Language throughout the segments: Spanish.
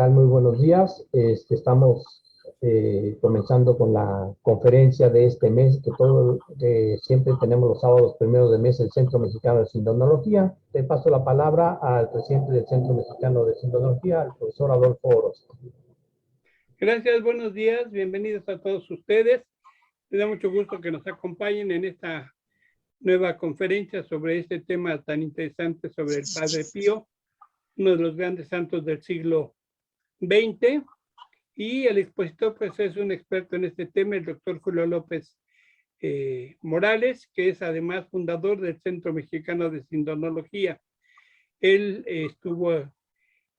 tal? Muy buenos días. Estamos comenzando con la conferencia de este mes, que siempre tenemos los sábados primeros de mes, el Centro Mexicano de Sindonología. Te paso la palabra al presidente del Centro Mexicano de Sindonología, al profesor Adolfo Orozco. Gracias, buenos días, bienvenidos a todos ustedes. Me da mucho gusto que nos acompañen en esta nueva conferencia sobre este tema tan interesante sobre el Padre Pío, uno de los grandes santos del siglo XX, y el expositor pues es un experto en este tema, el doctor Julio López Morales, que es además fundador del Centro Mexicano de Sindonología. Él estuvo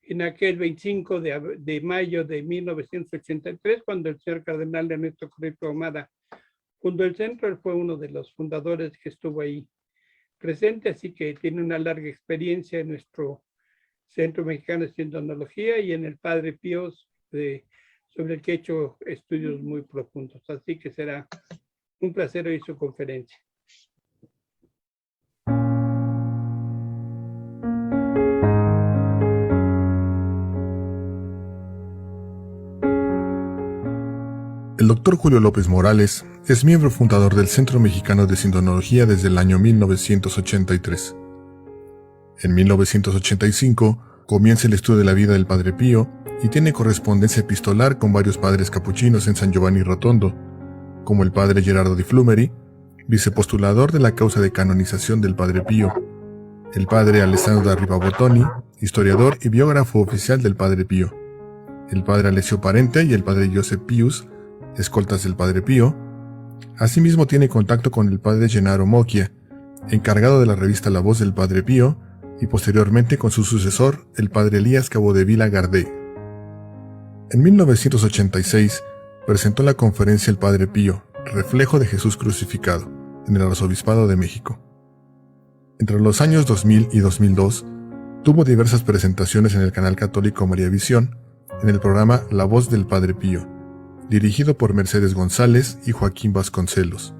en aquel 25 de mayo de 1983, cuando el señor cardenal Ernesto Correto Ahumada fundó el centro. Él fue uno de los fundadores que estuvo ahí presente, así que tiene una larga experiencia en nuestro Centro Mexicano de Sindonología y en el Padre Pío, sobre el que he hecho estudios muy profundos. Así que será un placer oír su conferencia. El doctor Julio López Morales es miembro fundador del Centro Mexicano de Sindonología desde el año 1983. En 1985 comienza el estudio de la vida del Padre Pío y tiene correspondencia epistolar con varios padres capuchinos en San Giovanni Rotondo, como el padre Gerardo di Flumeri, vicepostulador de la causa de canonización del Padre Pío, el padre Alessandro da Ribabottoni, historiador y biógrafo oficial del Padre Pío, el padre Alessio Parente y el padre Joseph Pius, escoltas del Padre Pío. Asimismo tiene contacto con el padre Gennaro Mocchia, encargado de la revista La Voz del Padre Pío, y posteriormente con su sucesor, el padre Elías Capodevila Gardé. En 1986 presentó la conferencia El Padre Pío, Reflejo de Jesús Crucificado, en el Arzobispado de México. Entre los años 2000 y 2002, tuvo diversas presentaciones en el canal católico María Visión, en el programa La Voz del Padre Pío, dirigido por Mercedes González y Joaquín Vasconcelos.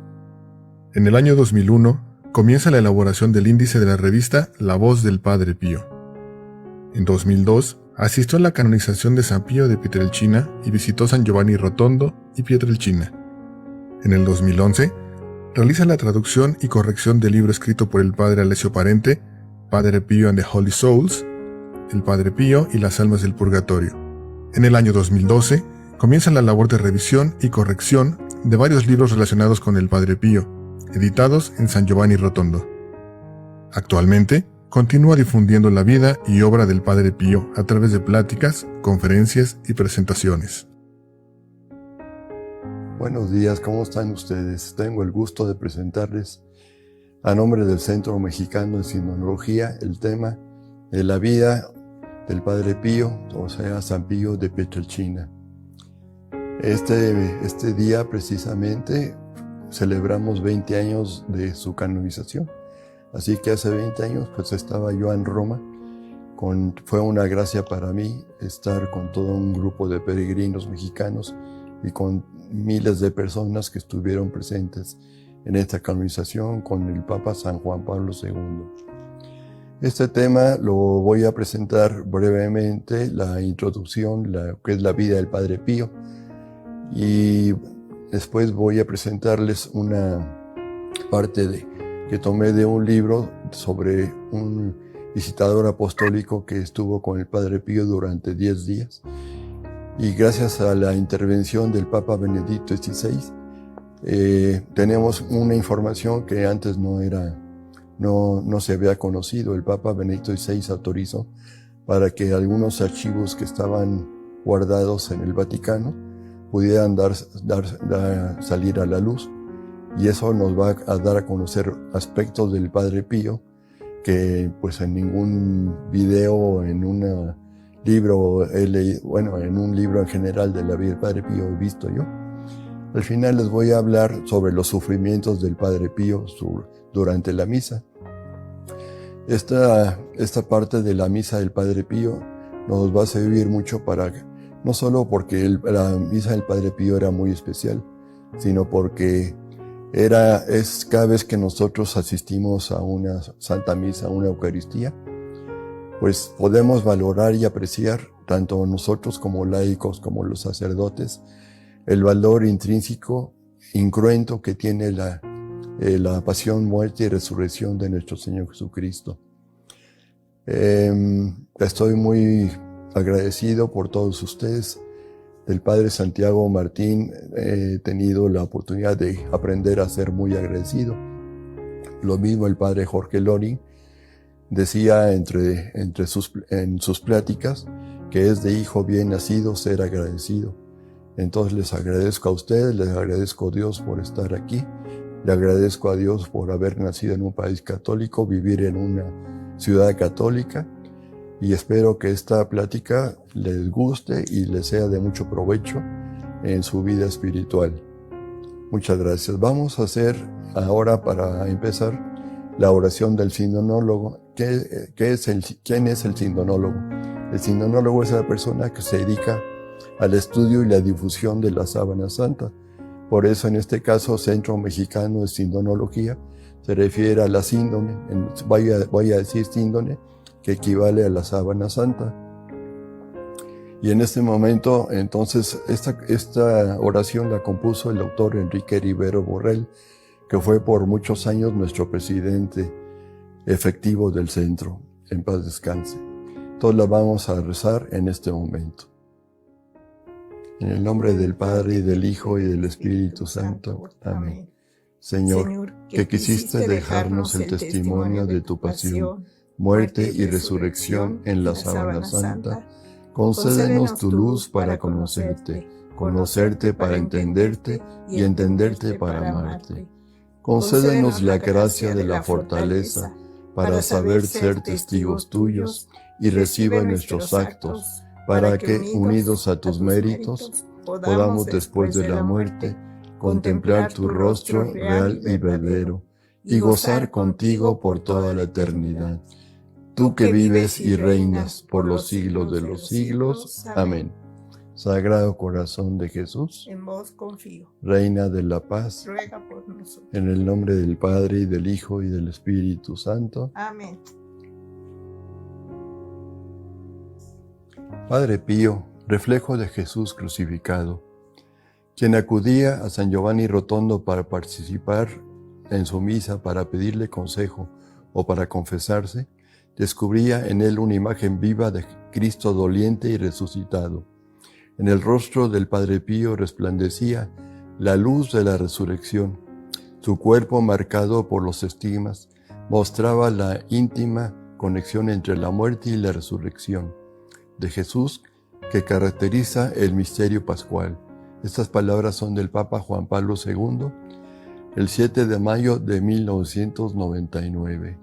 En el año 2001, comienza la elaboración del índice de la revista La Voz del Padre Pío. En 2002, asistió a la canonización de San Pío de Pietrelcina y visitó San Giovanni Rotondo y Pietrelcina. En el 2011, realiza la traducción y corrección del libro escrito por el padre Alessio Parente, Padre Pío and the Holy Souls, El Padre Pío y las Almas del Purgatorio. En el año 2012, comienza la labor de revisión y corrección de varios libros relacionados con el Padre Pío, editados en San Giovanni Rotondo. Actualmente, continúa difundiendo la vida y obra del Padre Pío a través de pláticas, conferencias y presentaciones. Buenos días, ¿cómo están ustedes? Tengo el gusto de presentarles, a nombre del Centro Mexicano de Sindonología, el tema de la vida del Padre Pío, o sea, San Pío de Pietrelcina. Este día precisamente celebramos 20 años de su canonización. Así que hace 20 años pues estaba yo en Roma. Fue una gracia para mí estar con todo un grupo de peregrinos mexicanos y con miles de personas que estuvieron presentes en esta canonización con el Papa San Juan Pablo II. Este tema lo voy a presentar brevemente, la introducción, que es la vida del Padre Pío, y después voy a presentarles una parte que tomé de un libro sobre un visitador apostólico que estuvo con el Padre Pío durante 10 días. Y gracias a la intervención del Papa Benedicto XVI, tenemos una información que antes no se había conocido. El Papa Benedicto XVI autorizó para que algunos archivos que estaban guardados en el Vaticano pudieran salir a la luz, y eso nos va a dar a conocer aspectos del Padre Pío que pues en ningún video, en un libro en un libro en general de la vida del Padre Pío he visto yo. Al final les voy a hablar sobre los sufrimientos del Padre Pío durante la misa. Esta parte de la misa del Padre Pío nos va a servir mucho no solo porque la misa del Padre Pío era muy especial, sino porque es cada vez que nosotros asistimos a una Santa Misa, a una Eucaristía, pues podemos valorar y apreciar tanto nosotros como laicos, como los sacerdotes, el valor intrínseco, incruento que tiene la pasión, muerte y resurrección de nuestro Señor Jesucristo. Estoy muy agradecido por todos ustedes. Del Padre Santiago Martín he tenido la oportunidad de aprender a ser muy agradecido. Lo mismo el Padre Jorge Lori decía en sus pláticas que es de hijo bien nacido ser agradecido. Entonces les agradezco a ustedes, les agradezco a Dios por estar aquí, le agradezco a Dios por haber nacido en un país católico, vivir en una ciudad católica, y espero que esta plática les guste y les sea de mucho provecho en su vida espiritual. Muchas gracias. Vamos a hacer ahora, para empezar, la oración del sindonólogo. ¿Quién es el sindonólogo? El sindonólogo es la persona que se dedica al estudio y la difusión de la Sábana Santa. Por eso, en este caso, Centro Mexicano de Sindonología se refiere a la síndone, voy a decir síndone, que equivale a la Sábana Santa. Y en este momento, entonces, esta oración la compuso el doctor Enrique Rivero Borrell, que fue por muchos años nuestro presidente efectivo del centro. En paz descanse. Entonces la vamos a rezar en este momento. En el nombre del Padre, y del Hijo, y del Espíritu Santo. Amén. Señor, que quisiste dejarnos el testimonio de tu pasión, muerte y resurrección en la Sábana Santa, concédenos tu luz para conocerte, conocerte para entenderte y entenderte para amarte. Concédenos la gracia de la fortaleza para saber ser testigos tuyos y reciba nuestros actos, para que, unidos a tus méritos, podamos después de la muerte contemplar tu rostro real y verdadero y gozar contigo por toda la eternidad. Tú que vives y reinas por los siglos de los siglos. Amén. Sagrado Corazón de Jesús, en vos confío. Reina de la paz, Ruega por nosotros. en el nombre del Padre, y del Hijo, y del Espíritu Santo. Amén. Padre Pío, reflejo de Jesús crucificado, quien acudía a San Giovanni Rotondo para participar en su misa, para pedirle consejo o para confesarse, descubría en él una imagen viva de Cristo doliente y resucitado. En el rostro del Padre Pío resplandecía la luz de la resurrección. Su cuerpo, marcado por los estigmas, mostraba la íntima conexión entre la muerte y la resurrección de Jesús que caracteriza el misterio pascual. Estas palabras son del Papa Juan Pablo II, el 7 de mayo de 1999.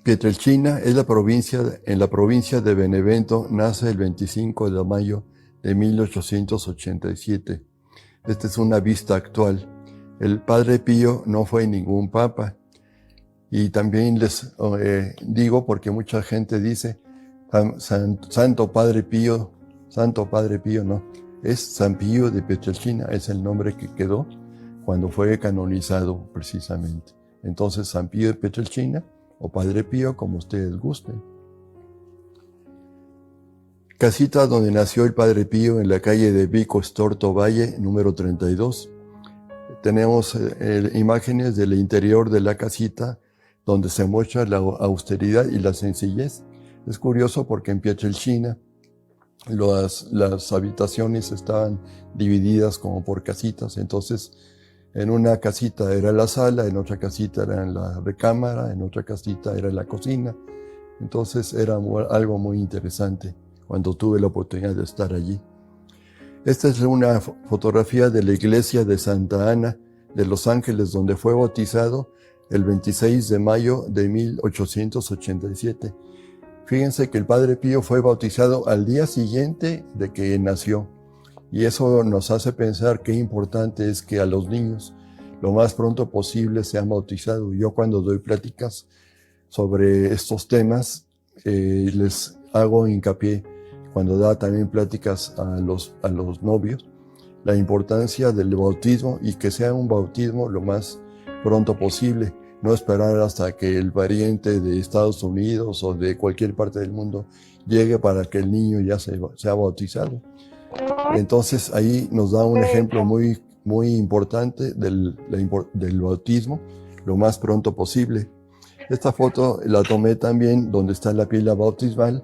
Pietrelcina es en la provincia de Benevento, nace el 25 de mayo de 1887. Esta es una vista actual. El Padre Pío no fue ningún papa. Y también les digo, porque mucha gente dice, Santo Padre Pío, no, es San Pío de Pietrelcina, es el nombre que quedó cuando fue canonizado precisamente. Entonces, San Pío de Pietrelcina, o Padre Pío, como ustedes gusten. Casita donde nació el Padre Pío, en la calle de Vico Estorto Valle, número 32. Tenemos imágenes del interior de la casita, donde se muestra la austeridad y la sencillez. Es curioso porque en Pietrelcina las habitaciones estaban divididas como por casitas, entonces en una casita era la sala, en otra casita era la recámara, en otra casita era la cocina. Entonces era algo muy interesante cuando tuve la oportunidad de estar allí. Esta es una fotografía de la iglesia de Santa Ana de Los Ángeles, donde fue bautizado el 26 de mayo de 1887. Fíjense que el Padre Pío fue bautizado al día siguiente de que nació. Y eso nos hace pensar qué importante es que a los niños lo más pronto posible sean bautizados. Yo cuando doy pláticas sobre estos temas, les hago hincapié, cuando da también pláticas a los novios, la importancia del bautismo y que sea un bautismo lo más pronto posible. No esperar hasta que el pariente de Estados Unidos o de cualquier parte del mundo llegue para que el niño ya sea bautizado. Entonces ahí nos da un ejemplo muy, muy importante del bautismo lo más pronto posible. Esta foto la tomé también donde está la pila bautismal,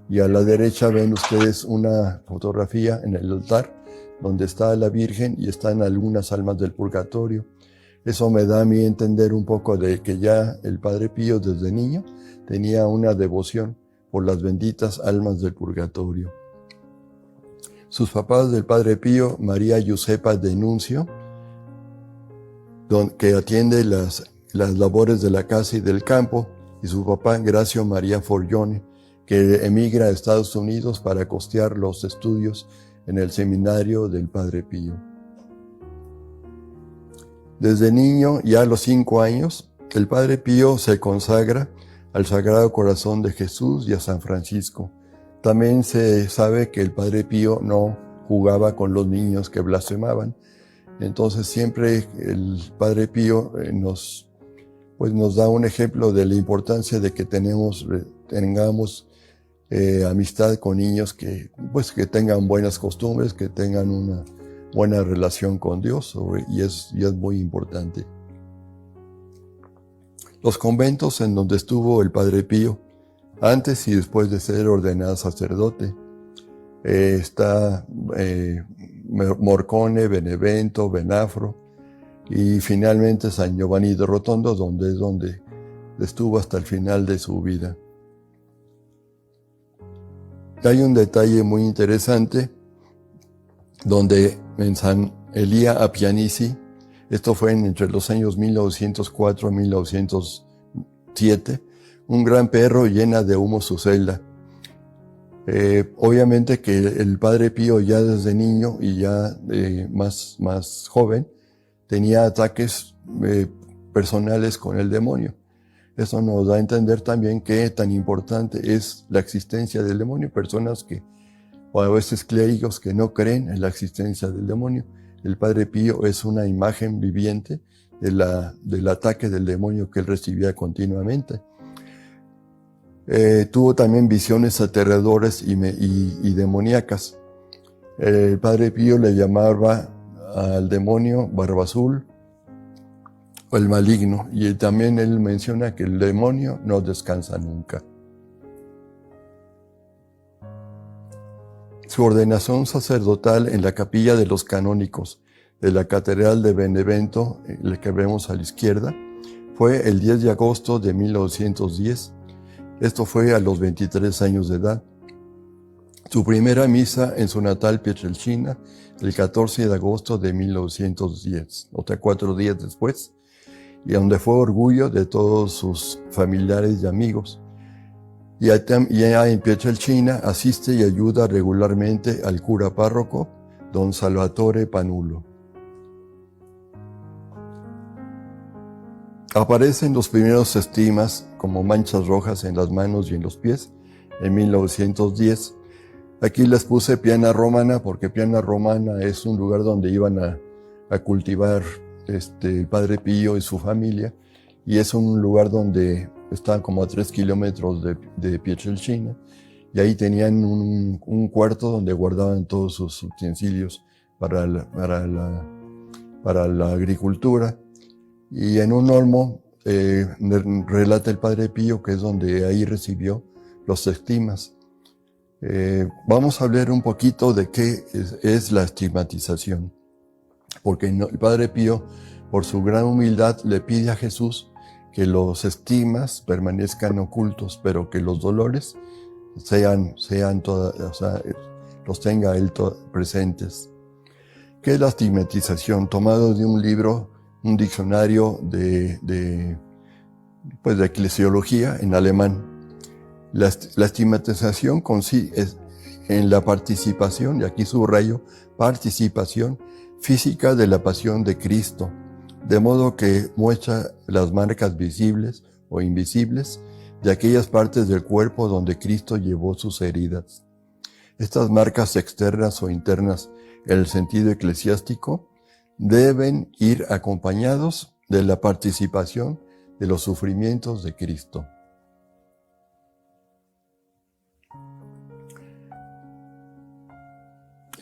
y a la derecha ven ustedes una fotografía en el altar donde está la Virgen y están algunas almas del purgatorio. Eso me da a mí entender un poco de que ya el Padre Pío desde niño tenía una devoción por las benditas almas del purgatorio. Sus papás del Padre Pío, María Josepa de Nuncio, que atiende las labores de la casa y del campo, y su papá Gracio María Forgione, que emigra a Estados Unidos para costear los estudios en el seminario del Padre Pío. Desde niño, ya a los 5 años, el Padre Pío se consagra al Sagrado Corazón de Jesús y a San Francisco. También se sabe que el Padre Pío no jugaba con los niños que blasfemaban. Entonces siempre el Padre Pío nos da un ejemplo de la importancia de que tengamos amistad con niños que tengan buenas costumbres, que tengan una buena relación con Dios, y es muy importante. Los conventos en donde estuvo el Padre Pío, antes y después de ser ordenado sacerdote, está Morcone, Benevento, Benafro, y finalmente San Giovanni de Rotondo, donde estuvo hasta el final de su vida. Hay un detalle muy interesante donde en San Elía Appianici, esto fue entre los años 1904 y 1907, un gran perro llena de humo su celda. Obviamente que el Padre Pío ya desde niño y ya más joven tenía ataques personales con el demonio. Eso nos da a entender también qué tan importante es la existencia del demonio. Personas o a veces clérigos que no creen en la existencia del demonio. El Padre Pío es una imagen viviente del ataque del demonio que él recibía continuamente. Tuvo también visiones aterradoras y demoníacas. El Padre Pío le llamaba al demonio Barba Azul o el maligno, y también él menciona que el demonio no descansa nunca. Su ordenación sacerdotal en la capilla de los canónicos de la Catedral de Benevento, la que vemos a la izquierda, fue el 10 de agosto de 1910. Esto fue a los 23 años de edad. Su primera misa en su natal Pietrelcina, el 14 de agosto de 1910, o sea, 4 días después, y donde fue orgullo de todos sus familiares y amigos. Y allá en Pietrelcina asiste y ayuda regularmente al cura párroco, don Salvatore Panulo. Aparecen los primeros estigmas como manchas rojas en las manos y en los pies en 1910. Aquí les puse Piana Romana porque Piana Romana es un lugar donde iban a cultivar el Padre Pío y su familia, y es un lugar donde está como a 3 kilómetros de Pietrelcina, y ahí tenían un cuarto donde guardaban todos sus utensilios para la agricultura. Y en un olmo relata el Padre Pío que es donde ahí recibió los estigmas. Vamos a hablar un poquito de qué es la estigmatización, porque el Padre Pío, por su gran humildad, le pide a Jesús que los estigmas permanezcan ocultos, pero que los dolores los tenga él presentes. ¿Qué es la estigmatización? Tomado de un libro, un diccionario de eclesiología en alemán. La estigmatización consiste en la participación, y aquí subrayo, participación física de la pasión de Cristo, de modo que muestra las marcas visibles o invisibles de aquellas partes del cuerpo donde Cristo llevó sus heridas. Estas marcas externas o internas, en el sentido eclesiástico, deben ir acompañados de la participación de los sufrimientos de Cristo.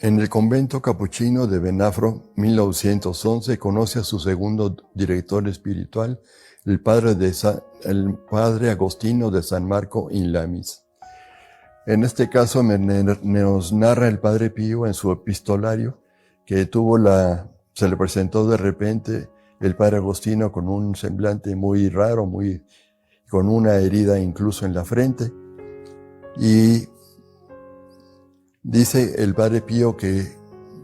En el convento capuchino de Benafro, 1911, conoce a su segundo director espiritual, el padre Agostino de San Marco in Lamis. En este caso nos narra el Padre Pío en su epistolario que se le presentó de repente el Padre Agostino con un semblante muy raro, con una herida incluso en la frente. Y dice el Padre Pío que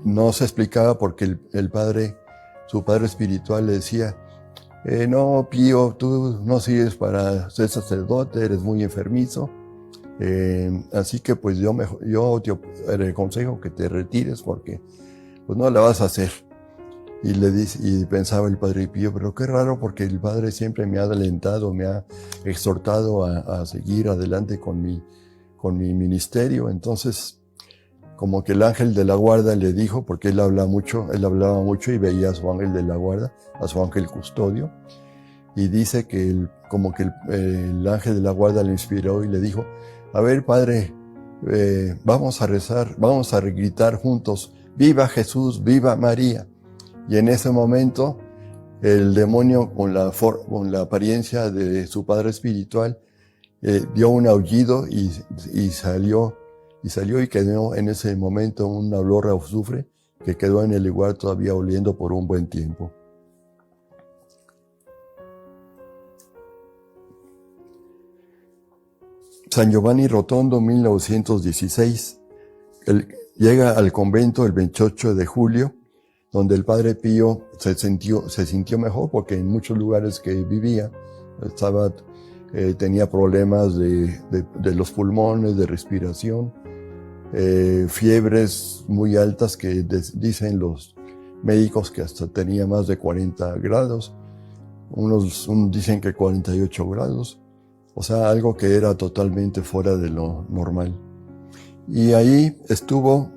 no se explicaba porque su padre espiritual le decía: no, Pío, tú no sirves para ser sacerdote, eres muy enfermizo. Así que pues yo te aconsejo que te retires porque pues no la vas a hacer. Y pensaba el Padre Pío, pero qué raro, porque el Padre siempre me ha alentado, me ha exhortado a seguir adelante con mi ministerio. Entonces, como que el ángel de la guarda le dijo, porque él hablaba mucho y veía a su ángel de la guarda, a su ángel custodio, y dice que el ángel de la guarda le inspiró y le dijo: a ver, Padre, vamos a rezar, vamos a gritar juntos: ¡Viva Jesús, viva María! Y en ese momento, el demonio, con la apariencia de su padre espiritual, dio un aullido y salió y quedó en ese momento un olor a azufre que quedó en el lugar todavía oliendo por un buen tiempo. San Giovanni Rotondo, 1916. Llega al convento el 28 de julio, donde el Padre Pío se sintió mejor, porque en muchos lugares que vivía tenía problemas de los pulmones, de respiración, fiebres muy altas que dicen los médicos que hasta tenía más de 40 grados, unos dicen que 48 grados. O sea, algo que era totalmente fuera de lo normal. Y ahí estuvo,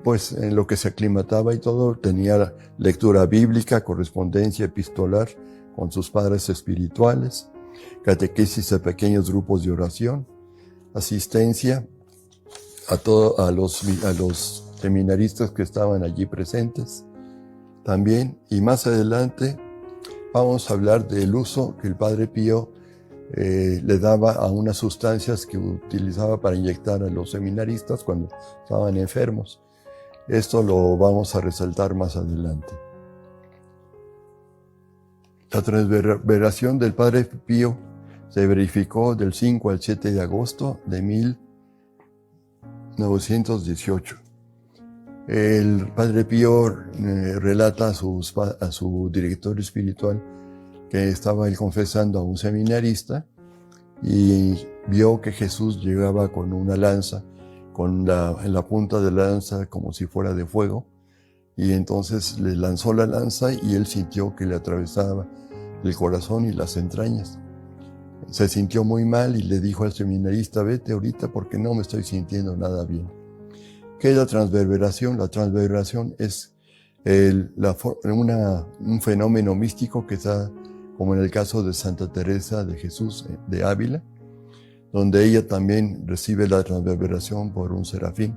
pues, en lo que se aclimataba y todo. Tenía lectura bíblica, correspondencia epistolar con sus padres espirituales, catequesis de pequeños grupos de oración, asistencia a los seminaristas que estaban allí presentes también. Y más adelante vamos a hablar del uso que el Padre Pío le daba a unas sustancias que utilizaba para inyectar a los seminaristas cuando estaban enfermos. Esto lo vamos a resaltar más adelante. La transverberación del Padre Pío se verificó del 5 al 7 de agosto de 1918. El Padre Pío relata a su director espiritual que estaba él confesando a un seminarista y vio que Jesús llegaba con una lanza, en la punta de la lanza como si fuera de fuego, y entonces le lanzó la lanza y él sintió que le atravesaba el corazón y las entrañas. Se sintió muy mal y le dijo al seminarista: vete ahorita porque no me estoy sintiendo nada bien. ¿Qué es la transverberación? La transverberación es un fenómeno místico que está, como en el caso de Santa Teresa de Jesús de Ávila, donde ella también recibe la transverberación por un serafín.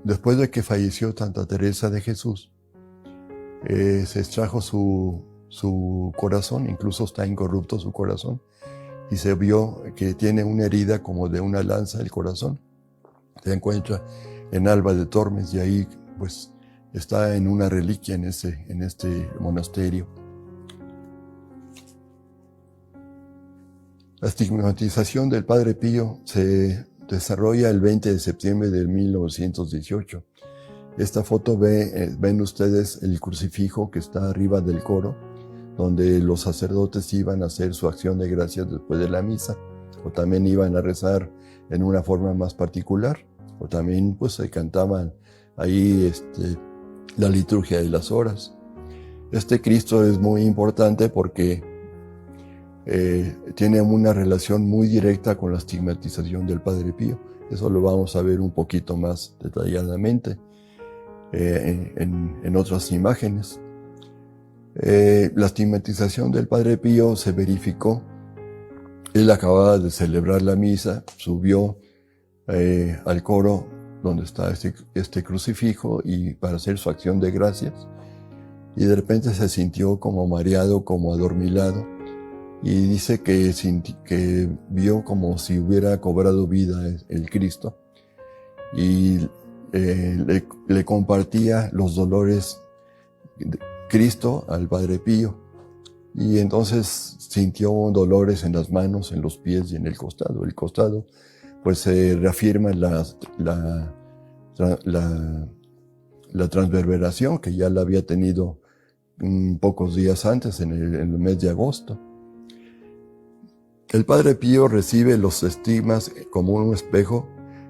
Después de que falleció Santa Teresa de Jesús, se extrajo su corazón, incluso está incorrupto su corazón, y se vio que tiene una herida como de una lanza el corazón. Se encuentra en Alba de Tormes y ahí pues está en una reliquia en este monasterio. La estigmatización del Padre Pío se desarrolla el 20 de septiembre de 1918. Esta foto ven ustedes el crucifijo que está arriba del coro, donde los sacerdotes iban a hacer su acción de gracias después de la misa, o también iban a rezar en una forma más particular, o también pues se cantaban ahí la liturgia de las horas. Este Cristo es muy importante porque tiene una relación muy directa con la estigmatización del Padre Pío. Eso lo vamos a ver un poquito más detalladamente en otras imágenes. La estigmatización del Padre Pío se verificó. Él acababa de celebrar la misa, subió al coro donde está este crucifijo y para hacer su acción de gracias. Y de repente se sintió como mareado, como adormilado. Y dice que vio como si hubiera cobrado vida el Cristo. Y le compartía los dolores de Cristo al Padre Pío. Y entonces sintió dolores en las manos, en los pies y en el costado. El costado, pues se reafirma la transverberación que ya la había tenido pocos días antes, en el mes de agosto. El Padre Pío recibe los estigmas como un espejo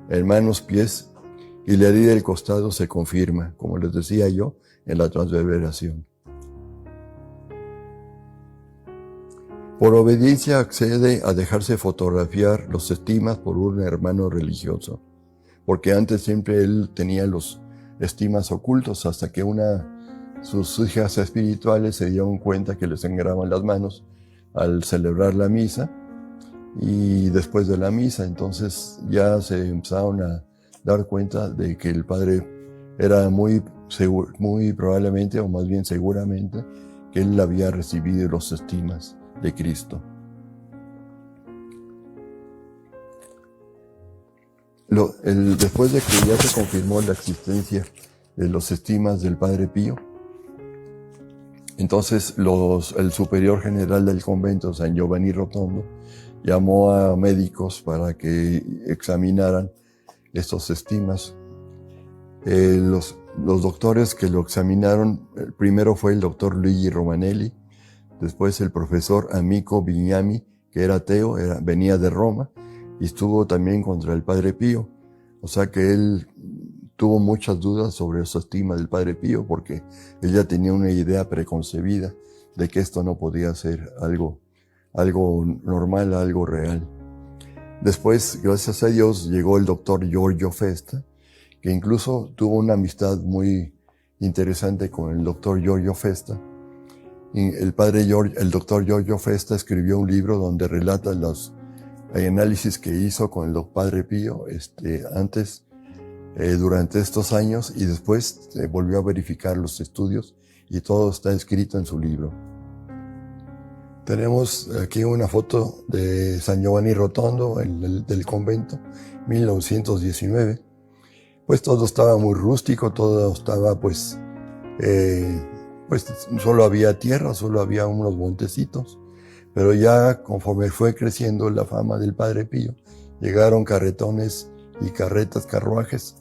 en manos, pies, y la herida del costado se confirma, como les decía yo, en la transverberación. Por obediencia accede a dejarse fotografiar los estigmas por un hermano religioso, porque antes siempre él tenía los estigmas ocultos, hasta que sus hijas espirituales se dieron cuenta que les sangraban las manos al celebrar la misa, y después de la misa, entonces ya se empezaron a dar cuenta de que el padre era muy probablemente, o más bien seguramente, que él había recibido los estigmas de Cristo. Después de que ya se confirmó la existencia de los estigmas del Padre Pío, entonces el superior general del convento, San Giovanni Rotondo, llamó a médicos para que examinaran estos estigmas. Los doctores que lo examinaron, el primero fue el doctor Luigi Romanelli, después el profesor Amico Bignami, que era ateo, venía de Roma, y estuvo también contra el Padre Pío. O sea que él tuvo muchas dudas sobre su estigma del Padre Pío, porque él ya tenía una idea preconcebida de que esto no podía ser algo normal, algo real. Después, gracias a Dios, llegó el doctor Giorgio Festa, que incluso tuvo una amistad muy interesante con el doctor Giorgio Festa. El doctor Giorgio Festa escribió un libro donde relata los análisis que hizo con el Padre Pío antes, durante estos años, y después volvió a verificar los estudios, y todo está escrito en su libro. Tenemos aquí una foto de San Giovanni Rotondo, del convento, 1919. Pues todo estaba muy rústico, todo estaba pues solo había tierra, solo había unos montecitos. Pero ya conforme fue creciendo la fama del Padre Pío, llegaron carretones y carruajes.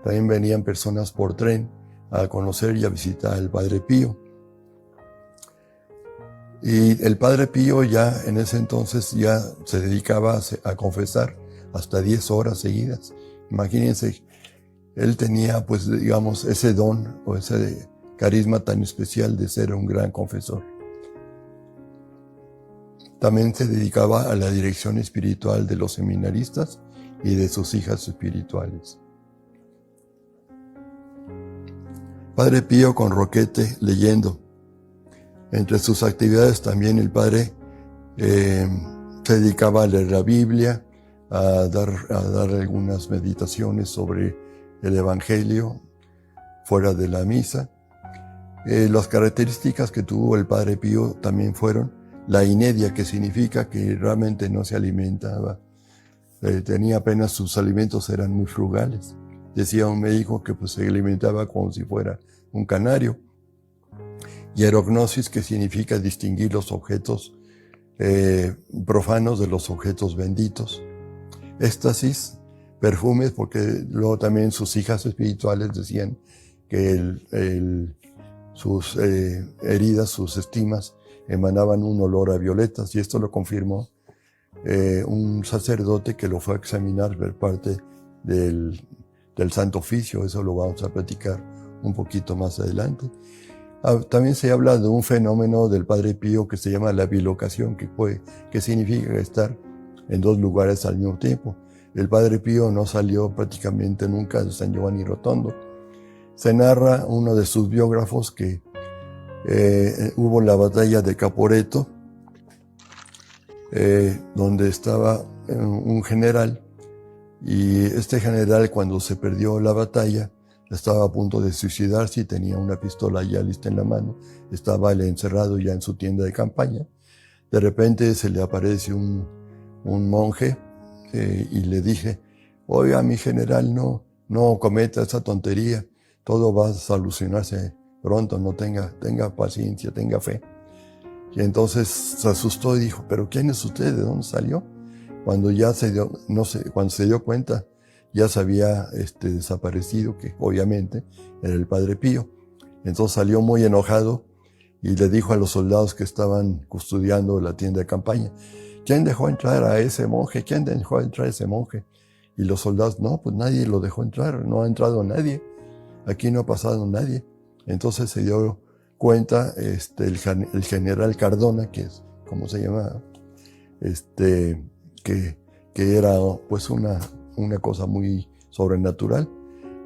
También venían personas por tren a conocer y a visitar al Padre Pío. Y el Padre Pío ya en ese entonces ya se dedicaba a confesar hasta 10 horas seguidas. Imagínense, él tenía pues digamos ese don o ese carisma tan especial de ser un gran confesor. También se dedicaba a la dirección espiritual de los seminaristas y de sus hijas espirituales. Padre Pío con Roquete leyendo. Entre sus actividades también el padre se dedicaba a leer la Biblia, a dar algunas meditaciones sobre el Evangelio fuera de la misa. Las características que tuvo el Padre Pío también fueron la inedia, que significa que realmente no se alimentaba. Tenía apenas, sus alimentos eran muy frugales. Decía un médico que pues, se alimentaba como si fuera un canario. Y erognosis, que significa distinguir los objetos profanos de los objetos benditos. Éxtasis, perfumes, porque luego también sus hijas espirituales decían que sus heridas, sus estigmas, emanaban un olor a violetas, y esto lo confirmó un sacerdote que lo fue a examinar por parte del Santo Oficio. Eso lo vamos a platicar un poquito más adelante. También se habla de un fenómeno del Padre Pío que se llama la bilocación, que significa estar en dos lugares al mismo tiempo. El Padre Pío no salió prácticamente nunca de San Giovanni Rotondo. Se narra uno de sus biógrafos que hubo la batalla de Caporetto, donde estaba un general Y este general, cuando se perdió la batalla, estaba a punto de suicidarse y tenía una pistola ya lista en la mano. Estaba él encerrado ya en su tienda de campaña. De repente se le aparece un monje y le dije: oiga, mi general, no cometa esa tontería, todo va a solucionarse pronto, no tenga paciencia, tenga fe. Y entonces se asustó y dijo: ¿pero quién es usted? ¿De dónde salió? Cuando ya cuando se dio cuenta, ya se había desaparecido, que obviamente era el Padre Pío. Entonces salió muy enojado y le dijo a los soldados que estaban custodiando la tienda de campaña: ¿quién dejó entrar a ese monje? ¿Quién dejó entrar a ese monje? Y los soldados: no, pues nadie lo dejó entrar, no ha entrado nadie, aquí no ha pasado nadie. Entonces se dio cuenta el general Cardona, que es como se llama, que era pues una cosa muy sobrenatural.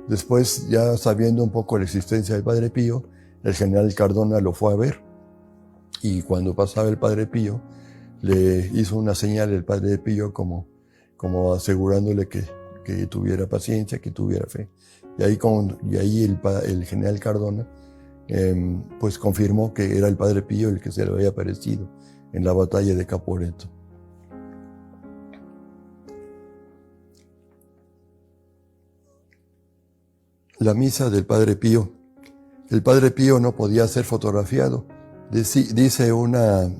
Después, ya sabiendo un poco la existencia del Padre Pío, el general Cardona lo fue a ver, y cuando pasaba el Padre Pío, le hizo una señal el Padre Pío como asegurándole que tuviera paciencia, que tuviera fe. Y ahí el general Cardona pues confirmó que era el Padre Pío el que se le había aparecido en la batalla de Caporetto. La misa del Padre Pío. El Padre Pío no podía ser fotografiado. Dice una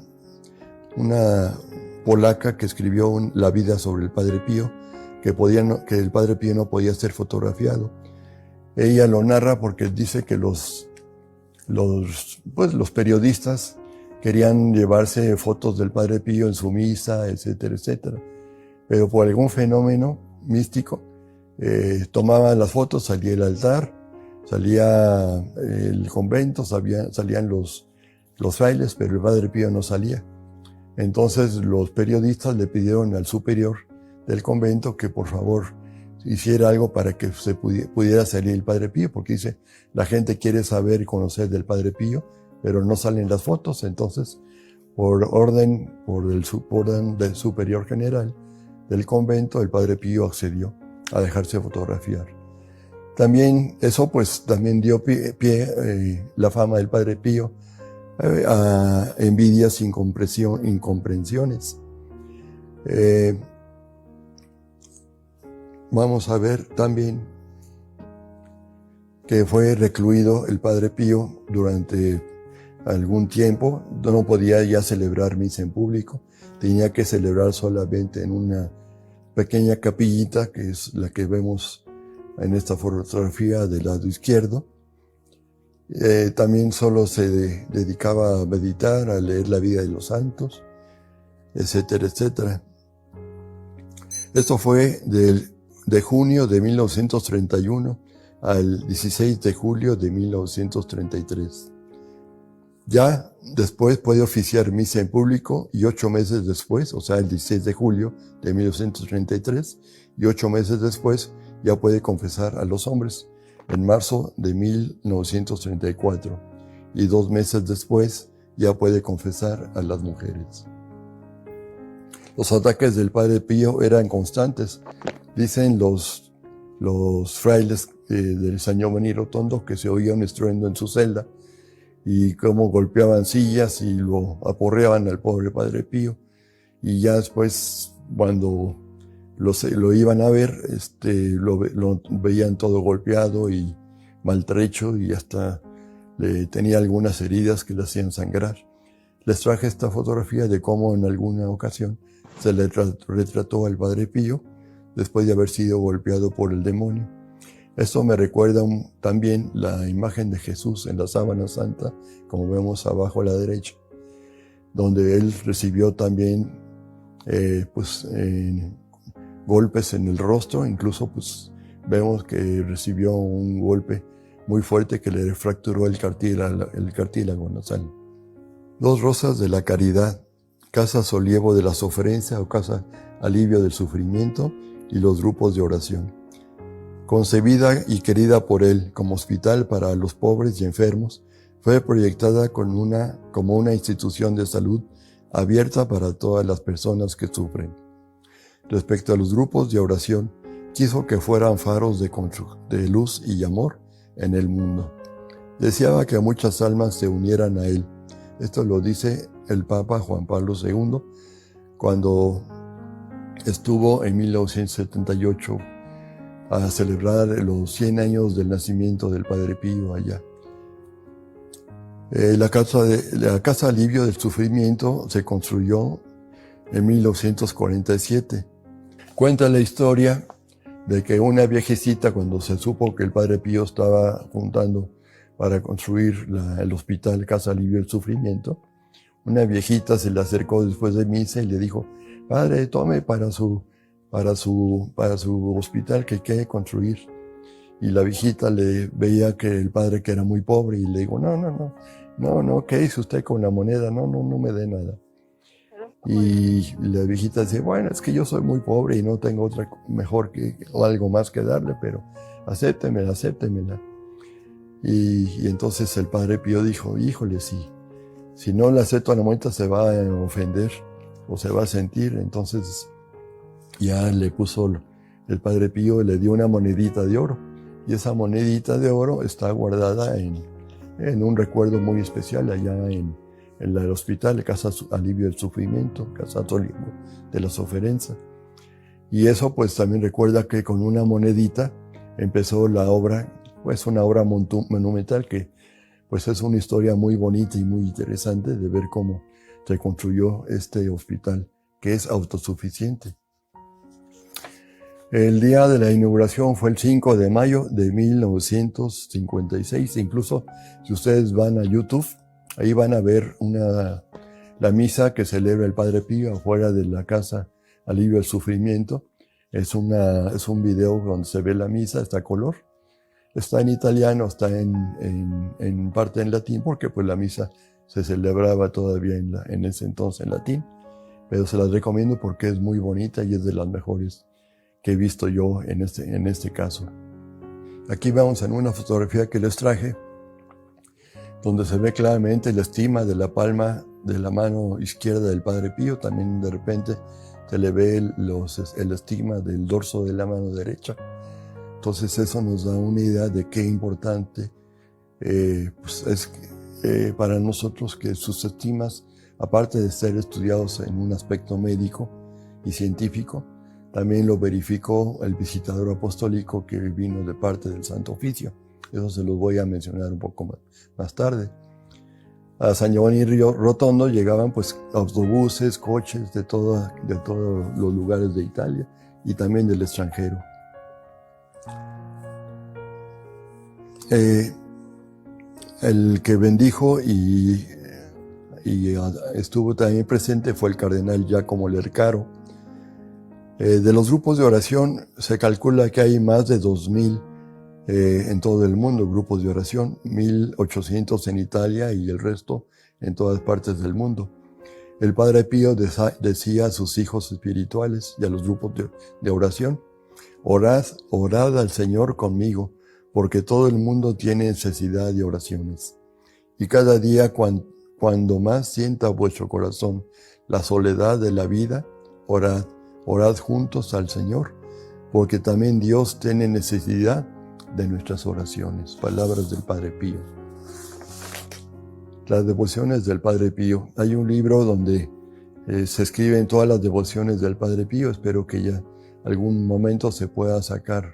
polaca que escribió la vida sobre el Padre Pío, que el Padre Pío no podía ser fotografiado. Ella lo narra porque dice que los periodistas querían llevarse fotos del Padre Pío en su misa, etcétera, etcétera. Pero por algún fenómeno místico, tomaban las fotos, salía el altar, salía el convento, salían los frailes, pero el Padre Pío no salía. Entonces los periodistas le pidieron al superior del convento que por favor hiciera algo para que se pudiera salir el Padre Pío, porque dice: la gente quiere saber y conocer del Padre Pío, pero no salen las fotos. Entonces, por orden del superior general del convento, el Padre Pío accedió a dejarse fotografiar. También eso también dio pie la fama del Padre Pío a envidias, incomprensiones. Vamos a ver también que fue recluido el Padre Pío durante algún tiempo. No podía ya celebrar misa en público, tenía que celebrar solamente en una pequeña capillita, que es la que vemos en esta fotografía del lado izquierdo. También solo se dedicaba a meditar, a leer la vida de los santos, etcétera, etcétera. Esto fue de junio de 1931 al 16 de julio de 1933. Ya después puede oficiar misa en público, y 8 meses después, o sea, el 16 de julio de 1933, y 8 meses después ya puede confesar a los hombres, en marzo de 1934, y 2 meses después ya puede confesar a las mujeres. Los ataques del Padre Pío eran constantes. Dicen los frailes del San Giovanni Rotondo que se oía un estruendo en su celda, y cómo golpeaban sillas y lo aporreaban al pobre Padre Pío. Y ya después, cuando lo iban a ver, lo veían todo golpeado y maltrecho, y hasta tenía algunas heridas que le hacían sangrar. Les traje esta fotografía de cómo en alguna ocasión se le retrató al Padre Pío después de haber sido golpeado por el demonio. Esto me recuerda también la imagen de Jesús en la sábana santa, como vemos abajo a la derecha, donde él recibió también golpes en el rostro. Incluso vemos que recibió un golpe muy fuerte que le fracturó el cartílago nasal. 2 rosas de la caridad, casa solievo de la sofrencia o casa alivio del sufrimiento, y los grupos de oración. Concebida y querida por él como hospital para los pobres y enfermos, fue proyectada como una institución de salud abierta para todas las personas que sufren. Respecto a los grupos de oración, quiso que fueran faros de luz y amor en el mundo. Deseaba que muchas almas se unieran a él. Esto lo dice el Papa Juan Pablo II cuando estuvo en 1978 a celebrar los 100 años del nacimiento del Padre Pío allá. La casa Alivio del Sufrimiento se construyó en 1947. Cuenta la historia de que una viejecita, cuando se supo que el Padre Pío estaba juntando para construir el hospital Casa Alivio del Sufrimiento, una viejita se le acercó después de misa y le dijo: Padre, tome para su hospital que quiere construir. Y la viejita le veía que el padre que era muy pobre y le dijo: no, ¿qué hizo usted con la moneda? No me dé nada. Y la viejita dice: bueno, es que yo soy muy pobre y no tengo otra mejor que algo más que darle, pero acéptemela. Y entonces el Padre Pío dijo: híjole, si no le acepto la moneda se va a ofender o se va a sentir. Entonces ya le puso el Padre Pío, le dio una monedita de oro. Y esa monedita de oro está guardada en un recuerdo muy especial allá en el hospital, Casa Alivio del Sufrimiento, Casa de las Oferencias. Y eso pues también recuerda que con una monedita empezó la obra, pues una obra monumental que pues es una historia muy bonita y muy interesante de ver cómo se construyó este hospital, que es autosuficiente. El día de la inauguración fue el 5 de mayo de 1956. Incluso si ustedes van a YouTube, ahí van a ver la misa que celebra el Padre Pío afuera de la Casa Alivio del Sufrimiento. Es un video donde se ve la misa, está a color. Está en italiano, está en parte en latín, porque pues la misa se celebraba todavía en ese entonces en latín. Pero se las recomiendo porque es muy bonita y es de las mejores que he visto yo en este caso. Aquí vamos en una fotografía que les traje, donde se ve claramente la estima de la palma de la mano izquierda del Padre Pío. También de repente se le ve el estigma del dorso de la mano derecha. Entonces eso nos da una idea de qué importante pues es para nosotros que sus estimas, aparte de ser estudiados en un aspecto médico y científico, también lo verificó el visitador apostólico que vino de parte del Santo Oficio. Eso se los voy a mencionar un poco más tarde. A San Giovanni Rotondo llegaban pues autobuses, coches de todos los lugares de Italia y también del extranjero. El que bendijo y estuvo también presente fue el cardenal Giacomo Lercaro. De los grupos de oración se calcula que hay más de 2,000 en todo el mundo, grupos de oración, 1,800 en Italia y el resto en todas partes del mundo. El Padre Pío decía a sus hijos espirituales y a los grupos de oración: orad al Señor conmigo, porque todo el mundo tiene necesidad de oraciones. Y cada día cuando más sienta vuestro corazón la soledad de la vida, orad juntos al Señor, porque también Dios tiene necesidad de nuestras oraciones. Palabras del Padre Pío. Las devociones del Padre Pío. Hay un libro donde se escriben todas las devociones del Padre Pío. Espero que ya algún momento se pueda sacar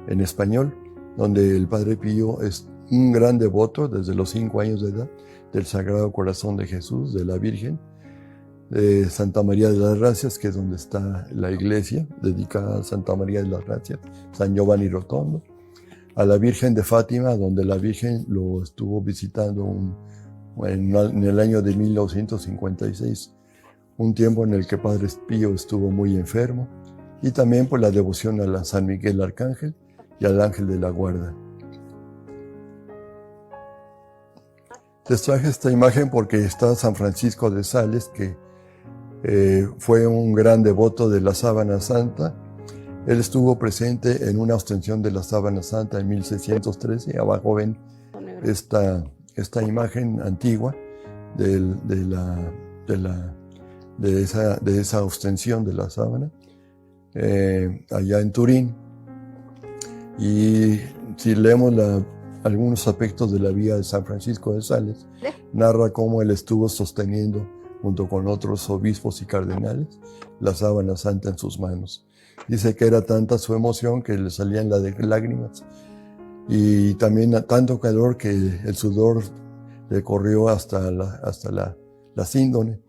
en español, donde el Padre Pío es un gran devoto desde los 5 años de edad del Sagrado Corazón de Jesús, de la Virgen, de Santa María de las Gracias, que es donde está la iglesia dedicada a Santa María de las Gracias, San Giovanni Rotondo, a la Virgen de Fátima, donde la Virgen lo estuvo visitando en el año de 1956, un tiempo en el que Padre Pío estuvo muy enfermo, y también por la devoción a San Miguel Arcángel y al Ángel de la Guarda. Les traje esta imagen porque está San Francisco de Sales, que fue un gran devoto de la Sábana Santa. Él estuvo presente en una ostensión de la Sábana Santa en 1613. Abajo ven esta imagen antigua de esa ostensión de la sábana allá en Turín. Y si leemos algunos aspectos de la vida de San Francisco de Sales, narra cómo él estuvo sosteniendo, junto con otros obispos y cardenales, la sábana santa en sus manos. Dice que era tanta su emoción que le salían lágrimas, y también tanto calor que el sudor le corrió hasta la síndone.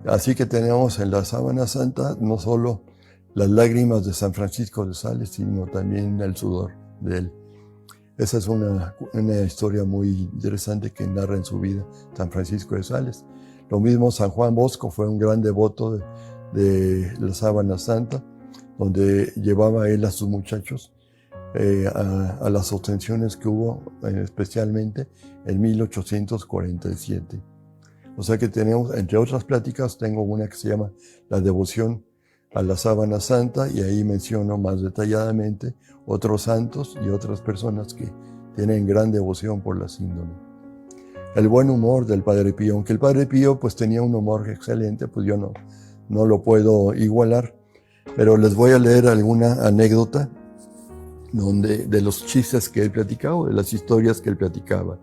Así que tenemos en la sábana santa no solo las lágrimas de San Francisco de Sales, sino también el sudor de él. Esa es una historia muy interesante que narra en su vida San Francisco de Sales. Lo mismo San Juan Bosco fue un gran devoto de la sábana santa, donde llevaba él a sus muchachos a las obtenciones que hubo, especialmente en 1847. O sea que tenemos, entre otras pláticas, tengo una que se llama La devoción a la sábana santa, y ahí menciono más detalladamente otros santos y otras personas que tienen gran devoción por la síndone. El buen humor del Padre Pío, aunque el Padre Pío pues tenía un humor excelente, pues yo no lo puedo igualar, pero les voy a leer alguna anécdota de los chistes que él platicaba, de las historias que él platicaba.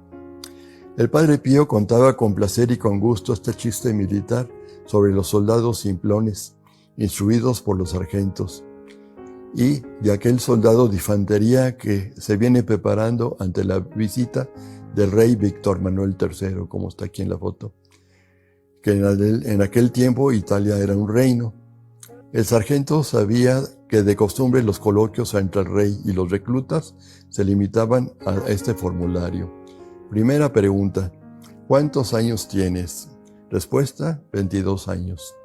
El Padre Pío contaba con placer y con gusto este chiste militar sobre los soldados simplones, instruidos por los sargentos, y de aquel soldado de infantería que se viene preparando ante la visita del rey Víctor Manuel III, como está aquí en la foto, que en aquel tiempo Italia era un reino. El sargento sabía que de costumbre los coloquios entre el rey y los reclutas se limitaban a este formulario. Primera pregunta: ¿cuántos años tienes? Respuesta: 22 años.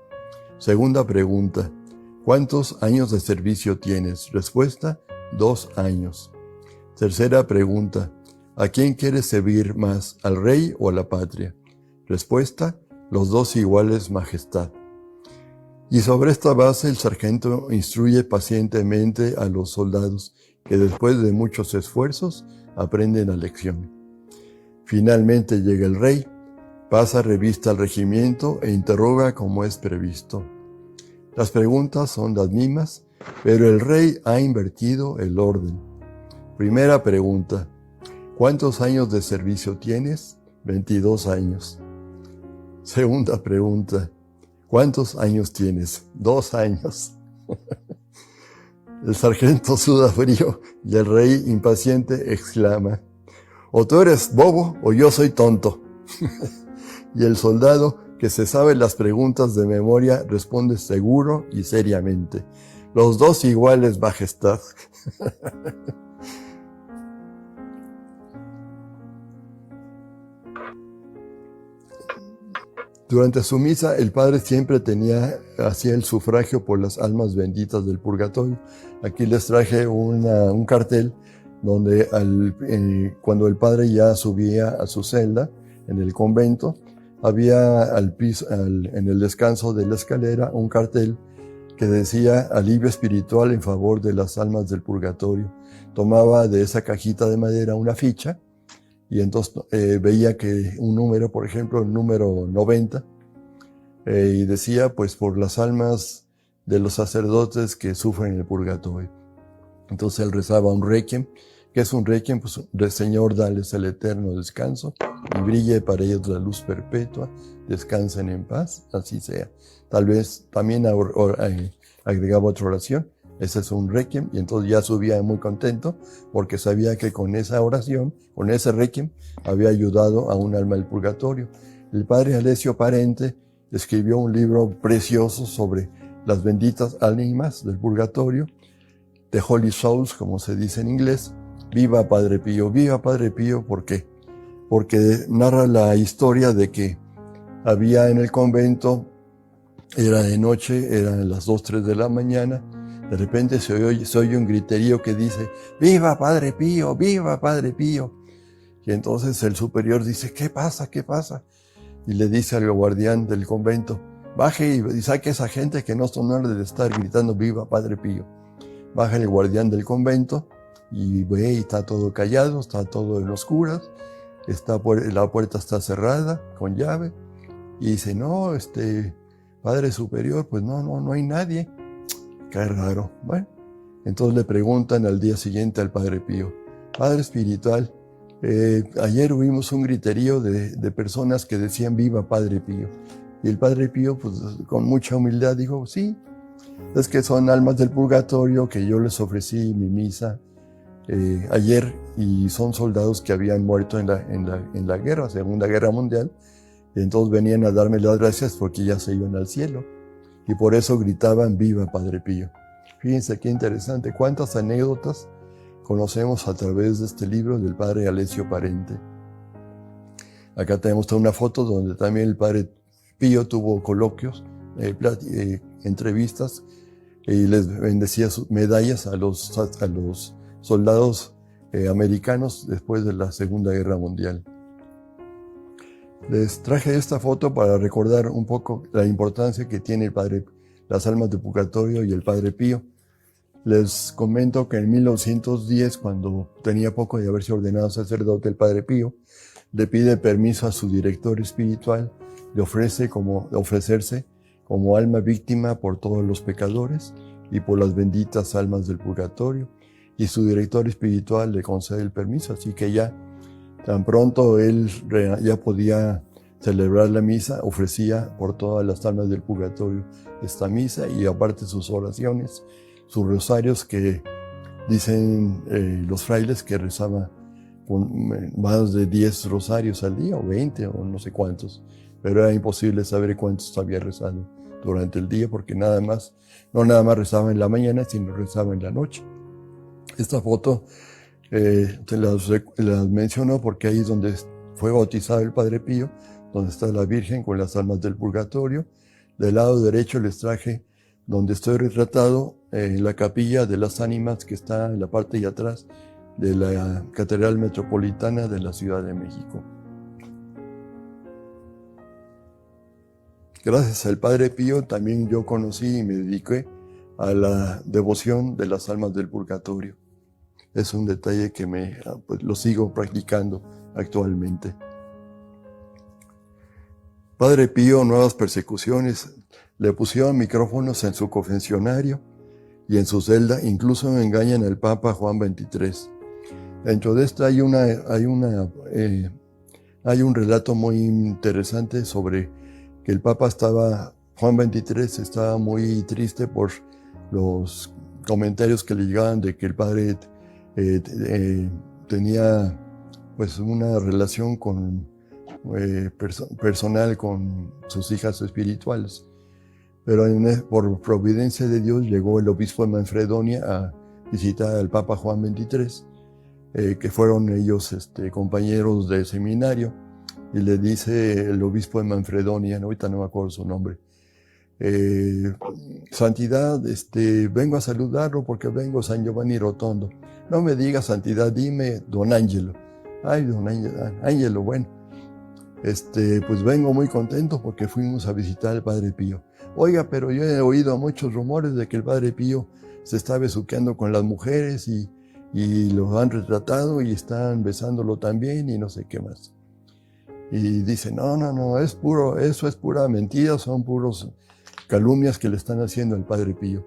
Segunda pregunta: ¿cuántos años de servicio tienes? Respuesta: 2 años. Tercera pregunta: ¿a quién quieres servir más, al rey o a la patria? Respuesta: los dos iguales, majestad. Y sobre esta base el sargento instruye pacientemente a los soldados, que después de muchos esfuerzos aprenden la lección. Finalmente llega el rey, pasa revista al regimiento e interroga como es previsto. Las preguntas son las mismas, pero el rey ha invertido el orden. Primera pregunta: ¿cuántos años de servicio tienes? 22 años. Segunda pregunta: ¿cuántos años tienes? 2 años. El sargento suda frío y el rey, impaciente, exclama: o tú eres bobo o yo soy tonto. Y el soldado, que se sabe las preguntas de memoria, responde seguro y seriamente: los dos iguales, majestad. Durante su misa, el padre siempre hacía el sufragio por las almas benditas del purgatorio. Aquí les traje un cartel donde cuando el padre ya subía a su celda en el convento, había en el descanso de la escalera un cartel que decía alivio espiritual en favor de las almas del purgatorio. Tomaba de esa cajita de madera una ficha y entonces veía que un número, por ejemplo, el número 90, y decía pues por las almas de los sacerdotes que sufren el purgatorio. Entonces él rezaba un requiem. ¿Qué es un requiem? Pues Señor, dales el eterno descanso y brille para ellos la luz perpetua, descansen en paz, así sea. Tal vez también agregaba otra oración. Ese es un requiem, y entonces ya subía muy contento porque sabía que con esa oración, con ese requiem, había ayudado a un alma del purgatorio. El padre Alessio Parente escribió un libro precioso sobre las benditas ánimas del purgatorio, The Holy Souls, como se dice en inglés. Viva Padre Pío, viva Padre Pío. ¿Por qué? Porque narra la historia de que había en el convento, era de noche, eran las 2, 3 de la mañana, de repente se oye un griterío que dice: ¡viva Padre Pío, viva Padre Pío! Y entonces el superior dice: ¿qué pasa, qué pasa? Y le dice al guardián del convento: baje y saque a esa gente que no son hora de estar gritando ¡viva Padre Pío! Baja el guardián del convento y ve, y está todo callado, está todo en oscuras, la puerta está cerrada con llave, y dice: no, Padre Superior, pues no hay nadie. Qué raro. Bueno, Entonces le preguntan al día siguiente al Padre Pío, Padre espiritual, ayer oímos un griterío de personas que decían viva Padre Pío. Y el Padre Pío, pues con mucha humildad dijo, sí, es que son almas del purgatorio que yo les ofrecí mi misa ayer, y son soldados que habían muerto en la guerra, Segunda Guerra Mundial, y entonces venían a darme las gracias porque ya se iban al cielo, y por eso gritaban viva Padre Pío. Fíjense qué interesante, cuántas anécdotas conocemos a través de este libro del Padre Alessio Parente. Acá tenemos una foto donde también el Padre Pío tuvo coloquios, entrevistas, y les bendecía sus medallas a los soldados americanos después de la Segunda Guerra Mundial. Les traje esta foto para recordar un poco la importancia que tiene las almas de purgatorio y el Padre Pío. Les comento que en 1910, cuando tenía poco de haberse ordenado sacerdote, el Padre Pío le pide permiso a su director espiritual de ofrecerse como alma víctima por todos los pecadores y por las benditas almas del purgatorio, y su director espiritual le concede el permiso, así que ya tan pronto él ya podía celebrar la misa, ofrecía por todas las almas del purgatorio esta misa, y aparte sus oraciones, sus rosarios, que dicen los frailes que rezaba con más de 10 rosarios al día, o 20, o no sé cuántos, pero era imposible saber cuántos había rezado durante el día, porque no nada más rezaba en la mañana, sino rezaba en la noche. Esta foto te las menciono porque ahí es donde fue bautizado el Padre Pío, donde está la Virgen con las almas del purgatorio. Del lado derecho les traje donde estoy retratado en la capilla de las ánimas, que está en la parte de atrás de la Catedral Metropolitana de la Ciudad de México. Gracias al Padre Pío también yo conocí y me dediqué a la devoción de las almas del purgatorio. Es un detalle que pues, lo sigo practicando actualmente. Padre Pío, nuevas persecuciones. Le pusieron micrófonos en su confesionario y en su celda, incluso engañan al Papa Juan XXIII. Dentro de esto hay un relato muy interesante sobre que el Papa Juan XXIII estaba muy triste por los comentarios que le llegaban de que el padre tenía pues una relación personal con sus hijas espirituales. Pero por providencia de Dios llegó el obispo de Manfredonia a visitar al Papa Juan XXIII, que fueron ellos compañeros de seminario, y le dice el obispo de Manfredonia, ahorita no me acuerdo su nombre, Santidad, vengo a saludarlo porque vengo a San Giovanni Rotondo. No me diga Santidad, dime Don Ángelo. Ay, Don Ángelo, bueno. Pues vengo muy contento porque fuimos a visitar al Padre Pío. Oiga, pero yo he oído muchos rumores de que el Padre Pío se está besuqueando con las mujeres y lo han retratado y están besándolo también y no sé qué más. Y dice, no, eso es pura mentira, son puros calumnias que le están haciendo al Padre Pío.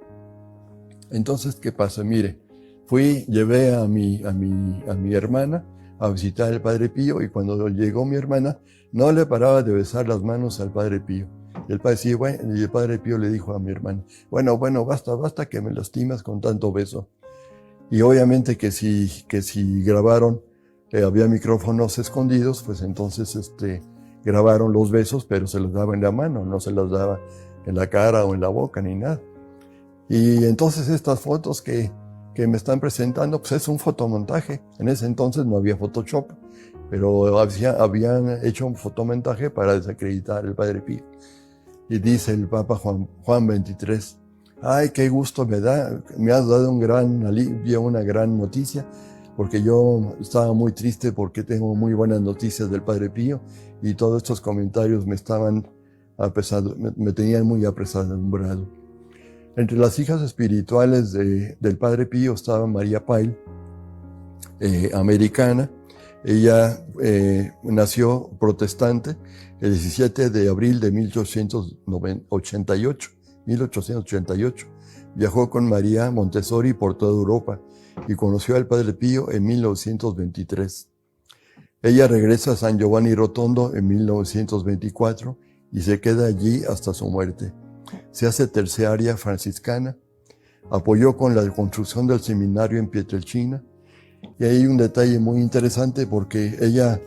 Entonces, ¿qué pasa? Mire, llevé a mi hermana a visitar al Padre Pío, y cuando llegó mi hermana, no le paraba de besar las manos al Padre Pío. Y el Padre Pío le dijo a mi hermana, bueno, basta que me lastimas con tanto beso. Y obviamente que si grabaron, había micrófonos escondidos, pues entonces grabaron los besos, pero se los daba en la mano, no se los daba en la cara o en la boca ni nada. Y entonces estas fotos que me están presentando, pues es un fotomontaje. En ese entonces no había Photoshop, pero habían hecho un fotomontaje para desacreditar al Padre Pío. Y dice el Papa Juan XXIII, ay, qué gusto me da, me has dado un gran alivio, una gran noticia, porque yo estaba muy triste porque tengo muy buenas noticias del Padre Pío, y todos estos comentarios me tenían muy apesadumbrado. Entre las hijas espirituales del Padre Pío estaba María Pyle, americana. Ella nació protestante el 17 de abril de 1888 1888. Viajó con María Montessori por toda Europa y conoció al Padre Pío en 1923. Ella regresa a San Giovanni Rotondo en 1924 y se queda allí hasta su muerte. Se hace terciaria franciscana, apoyó con la construcción del seminario en Pietrelcina, y hay un detalle muy interesante porque ella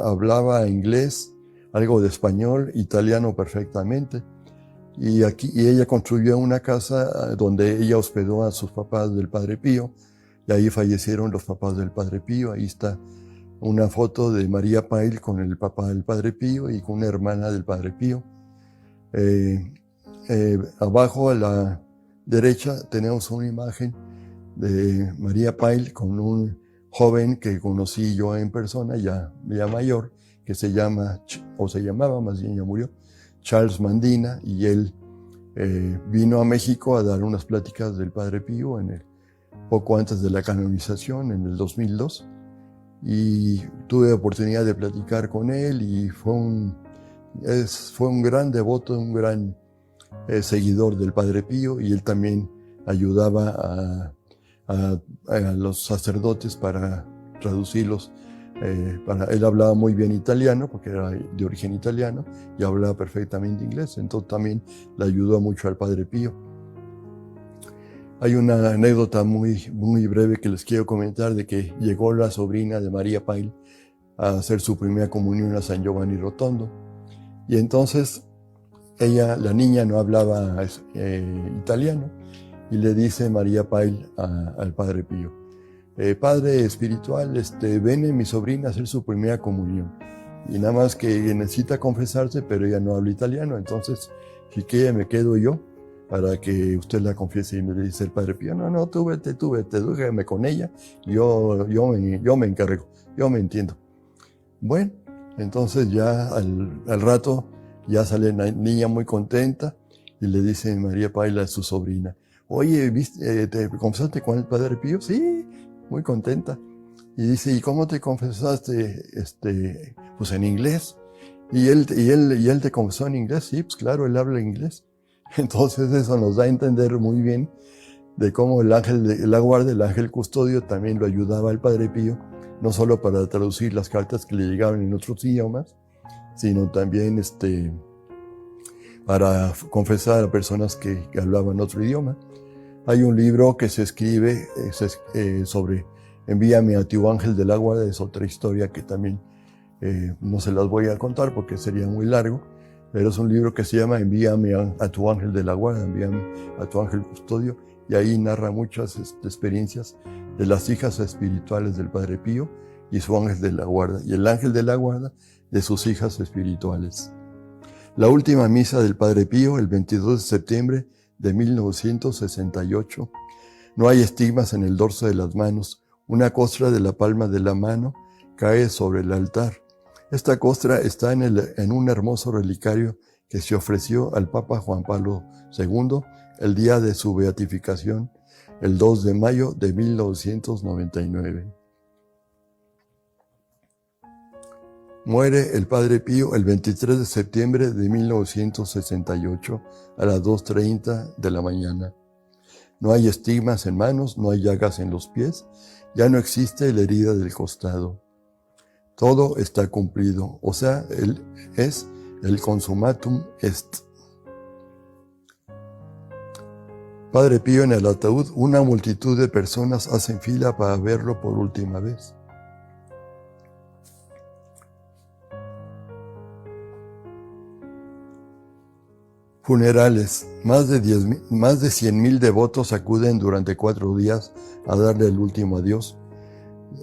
hablaba inglés, algo de español, italiano perfectamente, y ella construyó una casa donde ella hospedó a sus papás del Padre Pío, y ahí fallecieron los papás del Padre Pío. Ahí está una foto de María Pail con el papá del Padre Pío y con una hermana del Padre Pío. Abajo a la derecha tenemos una imagen de María Pail con un joven que conocí yo en persona, ya mayor, que se llamaba, más bien ya murió, Charles Mandina, y él vino a México a dar unas pláticas del Padre Pío poco antes de la canonización, en el 2002, y tuve oportunidad de platicar con él, y fue un gran devoto, un gran seguidor del Padre Pío, y él también ayudaba a los sacerdotes para traducirlos. Él hablaba muy bien italiano, porque era de origen italiano, y hablaba perfectamente inglés, entonces también le ayudó mucho al Padre Pío. Hay una anécdota muy, muy breve que les quiero comentar, de que llegó la sobrina de María Pail a hacer su primera comunión a San Giovanni Rotondo, y entonces la niña no hablaba italiano, y le dice María Pail al Padre Pío: Padre espiritual, viene mi sobrina a hacer su primera comunión, y nada más que necesita confesarse, pero ella no habla italiano, entonces si quiere me quedo yo para que usted la confiese. Y me dice el Padre Pío: no, tú vete, déjame con ella, yo me encargo, yo me entiendo. Bueno, entonces ya al rato ya sale la niña muy contenta, y le dice María Paila a su sobrina: oye, ¿te confesaste con el Padre Pío? Sí, muy contenta. Y dice: ¿y cómo te confesaste? Pues en inglés. ¿Y él te confesó en inglés? Sí, pues claro, él habla inglés. Entonces eso nos da a entender muy bien de cómo el ángel de la guarda, el ángel custodio, también lo ayudaba al Padre Pío, no solo para traducir las cartas que le llegaban en otros idiomas, sino también para confesar a personas que hablaban otro idioma. Hay un libro que se escribe sobre Envíame a tu ángel de la guarda, es otra historia que también no se las voy a contar porque sería muy largo, pero es un libro que se llama Envíame a tu ángel de la guarda, envíame a tu ángel custodio, y ahí narra muchas experiencias de las hijas espirituales del Padre Pío y su ángel de la guarda, y el ángel de la guarda de sus hijas espirituales. La última misa del Padre Pío, el 22 de septiembre de 1968. No hay estigmas en el dorso de las manos. Una costra de la palma de la mano cae sobre el altar. Esta costra está en un hermoso relicario que se ofreció al Papa Juan Pablo II el día de su beatificación, el 2 de mayo de 1999. Muere el Padre Pío el 23 de septiembre de 1968 a las 2:30 de la mañana. No hay estigmas en manos, no hay llagas en los pies, ya no existe la herida del costado. Todo está cumplido, o sea, es el consumatum est. Padre Pío en el ataúd, una multitud de personas hacen fila para verlo por última vez. Funerales. Más de 100,000 devotos acuden durante 4 días a darle el último adiós.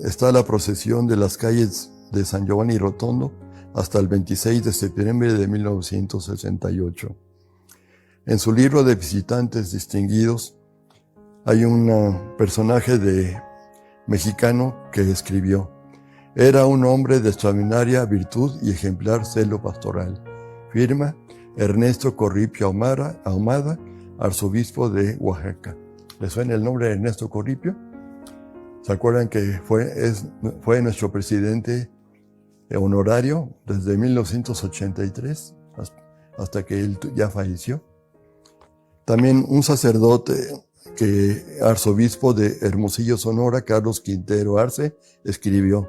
Está la procesión de las calles de San Giovanni Rotondo hasta el 26 de septiembre de 1968. En su libro de visitantes distinguidos hay un personaje mexicano que escribió: era un hombre de extraordinaria virtud y ejemplar celo pastoral. Firma Ernesto Corripio Ahumada, arzobispo de Oaxaca. ¿Les suena el nombre de Ernesto Corripio? ¿Se acuerdan que fue nuestro presidente honorario desde 1983 hasta que él ya falleció. También un sacerdote arzobispo de Hermosillo, Sonora, Carlos Quintero Arce, escribió: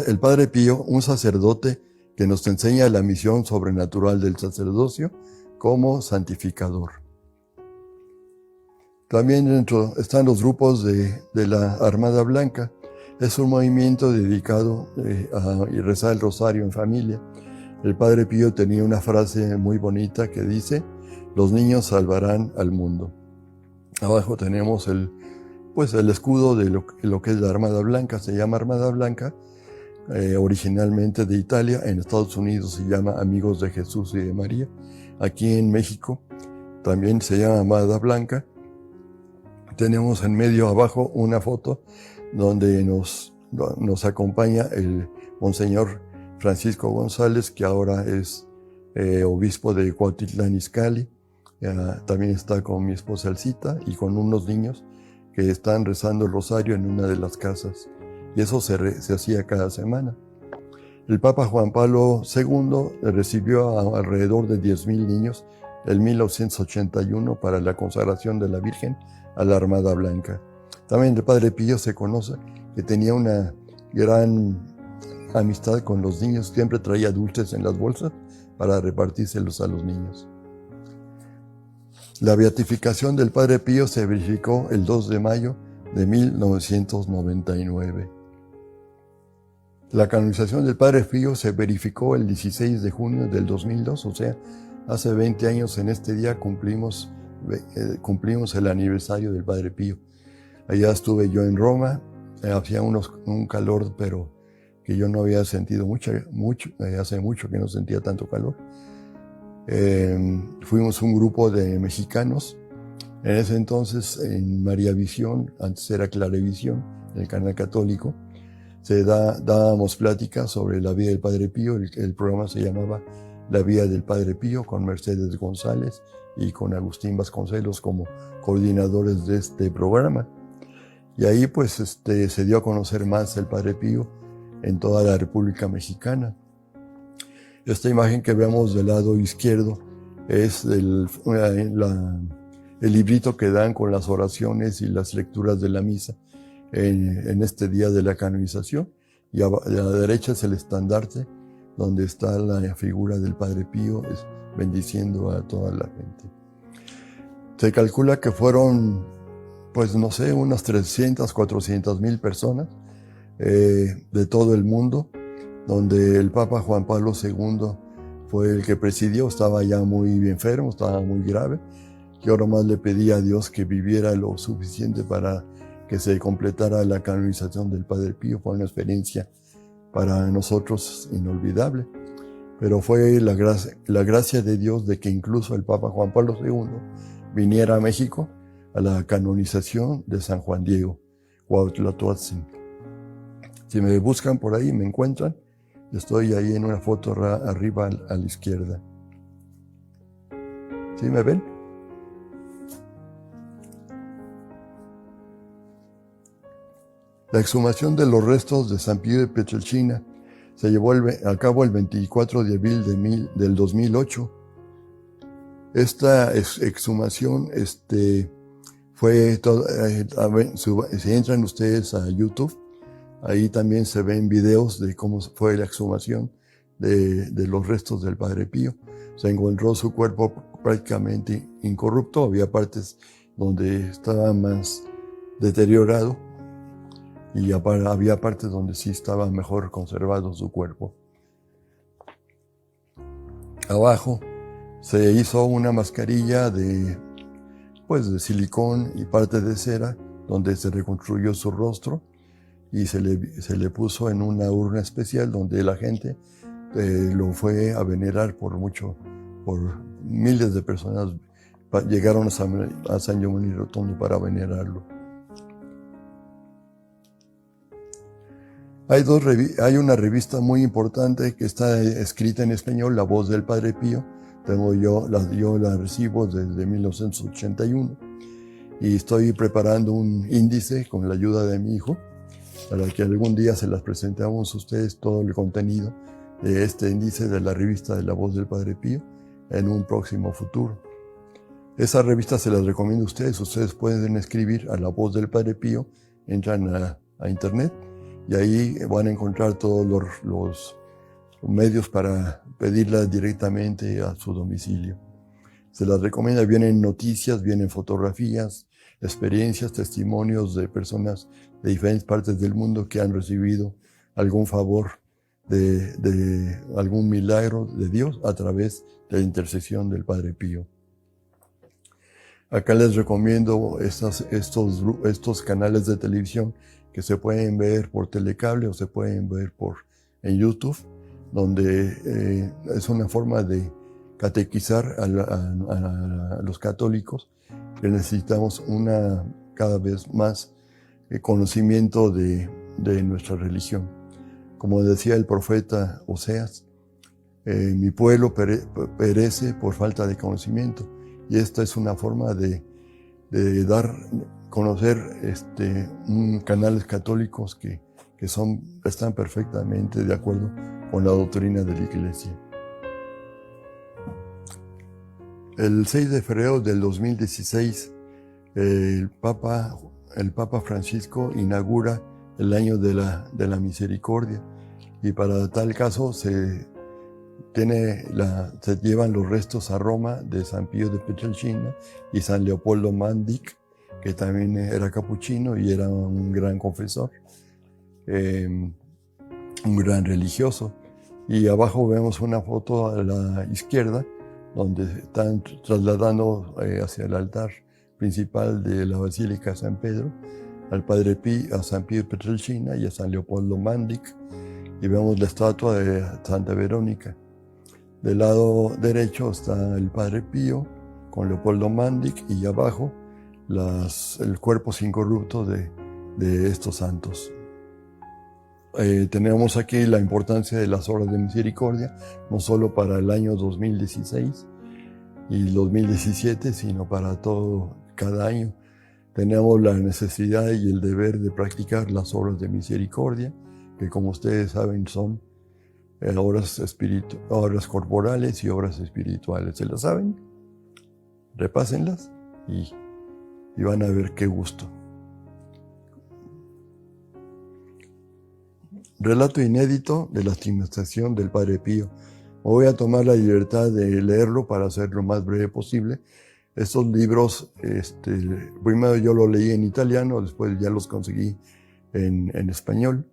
el Padre Pío, un sacerdote que nos enseña la misión sobrenatural del sacerdocio como santificador. También dentro están los grupos de la Armada Blanca. Es un movimiento dedicado a rezar el rosario en familia. El Padre Pío tenía una frase muy bonita que dice: los niños salvarán al mundo. Abajo tenemos el escudo de lo que es la Armada Blanca. Se llama Armada Blanca, originalmente de Italia. En Estados Unidos se llama Amigos de Jesús y de María. Aquí en México también se llama Armada Blanca. Tenemos en medio abajo una foto donde nos acompaña el Monseñor Francisco González, que ahora es obispo de Cuautitlán Izcalli. También está con mi esposa Elcita y con unos niños que están rezando el rosario en una de las casas. Y eso se hacía cada semana. El Papa Juan Pablo II recibió a alrededor de 10,000 niños en 1981 para la consagración de la Virgen a la Armada Blanca. También el Padre Pío se conoce que tenía una gran amistad con los niños. Siempre traía dulces en las bolsas para repartírselos a los niños. La beatificación del Padre Pío se verificó el 2 de mayo de 1999. La canonización del Padre Pío se verificó el 16 de junio del 2002, o sea, hace 20 años en este día cumplimos el aniversario del Padre Pío. Allá estuve yo en Roma, hacía un calor, pero que yo no había sentido hace mucho que no sentía tanto calor. Fuimos un grupo de mexicanos. En ese entonces, en María Visión, antes era Clarevisión, el canal católico, dábamos pláticas sobre la vida del Padre Pío. El programa se llamaba La vida del Padre Pío, con Mercedes González y con Agustín Vasconcelos como coordinadores de este programa. Y ahí pues se dio a conocer más el Padre Pío en toda la República Mexicana. Esta imagen que vemos del lado izquierdo es el librito que dan con las oraciones y las lecturas de la misa en este día de la canonización. Y a la derecha es el estandarte donde está la figura del Padre Pío bendiciendo a toda la gente. Se calcula que fueron, unas 300, 400 mil personas de todo el mundo, donde el Papa Juan Pablo II fue el que presidió. Estaba ya muy enfermo, estaba muy grave. Yo nomás le pedí a Dios que viviera lo suficiente para que se completara la canonización del Padre Pío. Fue una experiencia para nosotros inolvidable, pero fue la gracia de Dios de que incluso el Papa Juan Pablo II viniera a México a la canonización de San Juan Diego, Cuauhtlatóatzin. Si me buscan por ahí, me encuentran. Estoy ahí en una foto arriba a la izquierda. ¿Sí me ven? La exhumación de los restos de San Pío de Pietrelcina se llevó a cabo el 24 de abril del 2008. Esta exhumación fue si entran ustedes a YouTube, ahí también se ven videos de cómo fue la exhumación de los restos del Padre Pío. Se encontró su cuerpo prácticamente incorrupto. Había partes donde estaba más deteriorado y había partes donde sí estaba mejor conservado su cuerpo. Abajo se hizo una mascarilla de silicón y parte de cera, donde se reconstruyó su rostro y se le puso en una urna especial donde la gente lo fue a venerar por miles de personas llegaron a San Giovanni Rotondo para venerarlo. Hay una revista muy importante que está escrita en español, La Voz del Padre Pío. Yo la recibo desde 1981 y estoy preparando un índice con la ayuda de mi hijo para que algún día se las presentemos a ustedes todo el contenido de este índice de la revista de La Voz del Padre Pío en un próximo futuro. Esa revista se las recomiendo a ustedes. Ustedes pueden escribir a La Voz del Padre Pío, entran a internet y ahí van a encontrar todos los medios para pedirla directamente a su domicilio. Se las recomienda, vienen noticias, vienen fotografías, experiencias, testimonios de personas de diferentes partes del mundo que han recibido algún favor de algún milagro de Dios a través de la intercesión del Padre Pío. Acá les recomiendo estos canales de televisión que se pueden ver por telecable o se pueden ver en YouTube, donde es una forma de catequizar a los católicos que necesitamos cada vez más conocimiento de nuestra religión. Como decía el profeta Oseas, mi pueblo perece por falta de conocimiento, y esta es una forma de conocer canales católicos que están perfectamente de acuerdo con la doctrina de la Iglesia. El 6 de febrero del 2016, el Papa Francisco inaugura el año de la misericordia, y para tal caso se llevan los restos a Roma de San Pío de Pietrelcina y San Leopoldo Mandic, que también era capuchino y era un gran confesor, un gran religioso. Y abajo vemos una foto a la izquierda donde están trasladando hacia el altar principal de la Basílica de San Pedro al Padre Pío, a San Pío de Pietrelcina y a San Leopoldo Mandic, y vemos la estatua de Santa Verónica. Del lado derecho está el Padre Pío con Leopoldo Mandic, y abajo el cuerpo incorrupto de estos santos. Tenemos aquí la importancia de las obras de misericordia, no solo para el año 2016 y 2017, sino para cada año. Tenemos la necesidad y el deber de practicar las obras de misericordia, que como ustedes saben son obras corporales y obras espirituales. ¿Se las saben? Repásenlas y van a ver qué gusto. Relato inédito de la estigmatización del Padre Pío. Me voy a tomar la libertad de leerlo para hacerlo lo más breve posible. Estos libros, primero yo los leí en italiano, después ya los conseguí en español.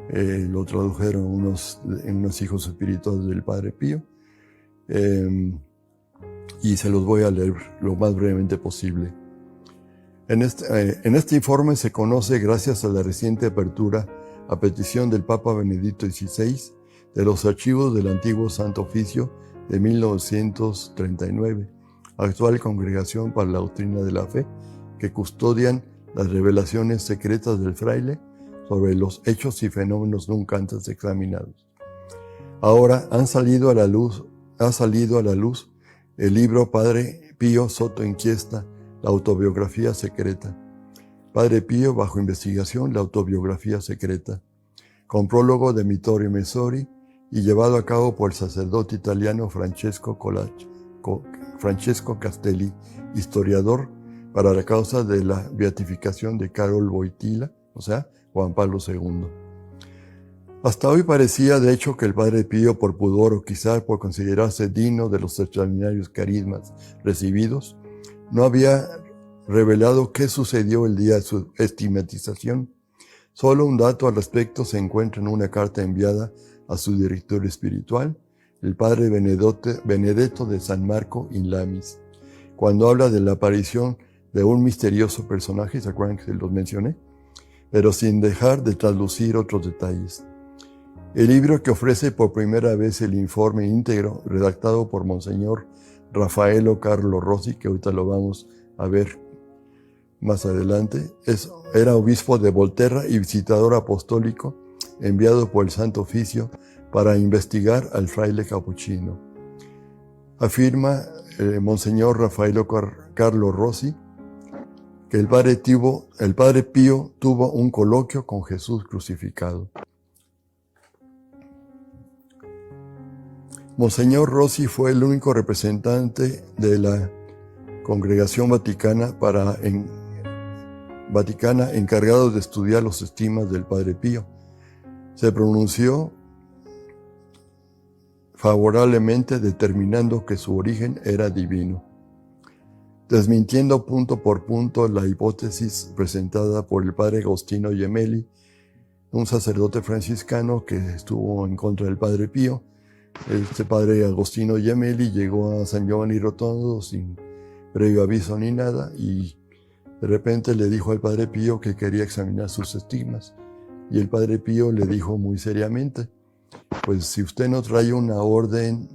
Lo tradujeron unos hijos espirituales del Padre Pío. Y se los voy a leer lo más brevemente posible. En este informe se conoce, gracias a la reciente apertura a petición del Papa Benedicto XVI, de los archivos del antiguo Santo Oficio de 1939, actual Congregación para la Doctrina de la Fe, que custodian las revelaciones secretas del fraile sobre los hechos y fenómenos nunca antes examinados. Ahora ha salido a la luz el libro Padre Pío Sotto Inchiesta, la autobiografía secreta. Padre Pío bajo investigación, la autobiografía secreta, con prólogo de Vittorio Messori y llevado a cabo por el sacerdote italiano Francesco Castelli, historiador para la causa de la beatificación de Karol Wojtyła, o sea, Juan Pablo II. Hasta hoy parecía, de hecho, que el Padre Pío, por pudor o quizá por considerarse digno de los extraordinarios carismas recibidos, no había revelado qué sucedió el día de su estigmatización. Solo un dato al respecto se encuentra en una carta enviada a su director espiritual, el Padre Benedetto de San Marco in Lamis, cuando habla de la aparición de un misterioso personaje, ¿se acuerdan que los mencioné? Pero sin dejar de traslucir otros detalles. El libro que ofrece por primera vez el informe íntegro, redactado por Monseñor Raffaello Carlo Rossi, que ahorita lo vamos a ver más adelante, era obispo de Volterra y visitador apostólico enviado por el Santo Oficio para investigar al fraile capuchino. Afirma Monseñor Raffaello Carlo Rossi que el Padre Pío tuvo un coloquio con Jesús crucificado. Monseñor Rossi fue el único representante de la Congregación Vaticana encargado de estudiar los estigmas del Padre Pío. Se pronunció favorablemente, determinando que su origen era divino, desmintiendo punto por punto la hipótesis presentada por el Padre Agostino Gemelli, un sacerdote franciscano que estuvo en contra del Padre Pío. Este Padre Agostino Gemelli llegó a San Giovanni Rotondo sin previo aviso ni nada, y de repente le dijo al Padre Pío que quería examinar sus estigmas. Y el Padre Pío le dijo muy seriamente: pues si usted no trae una orden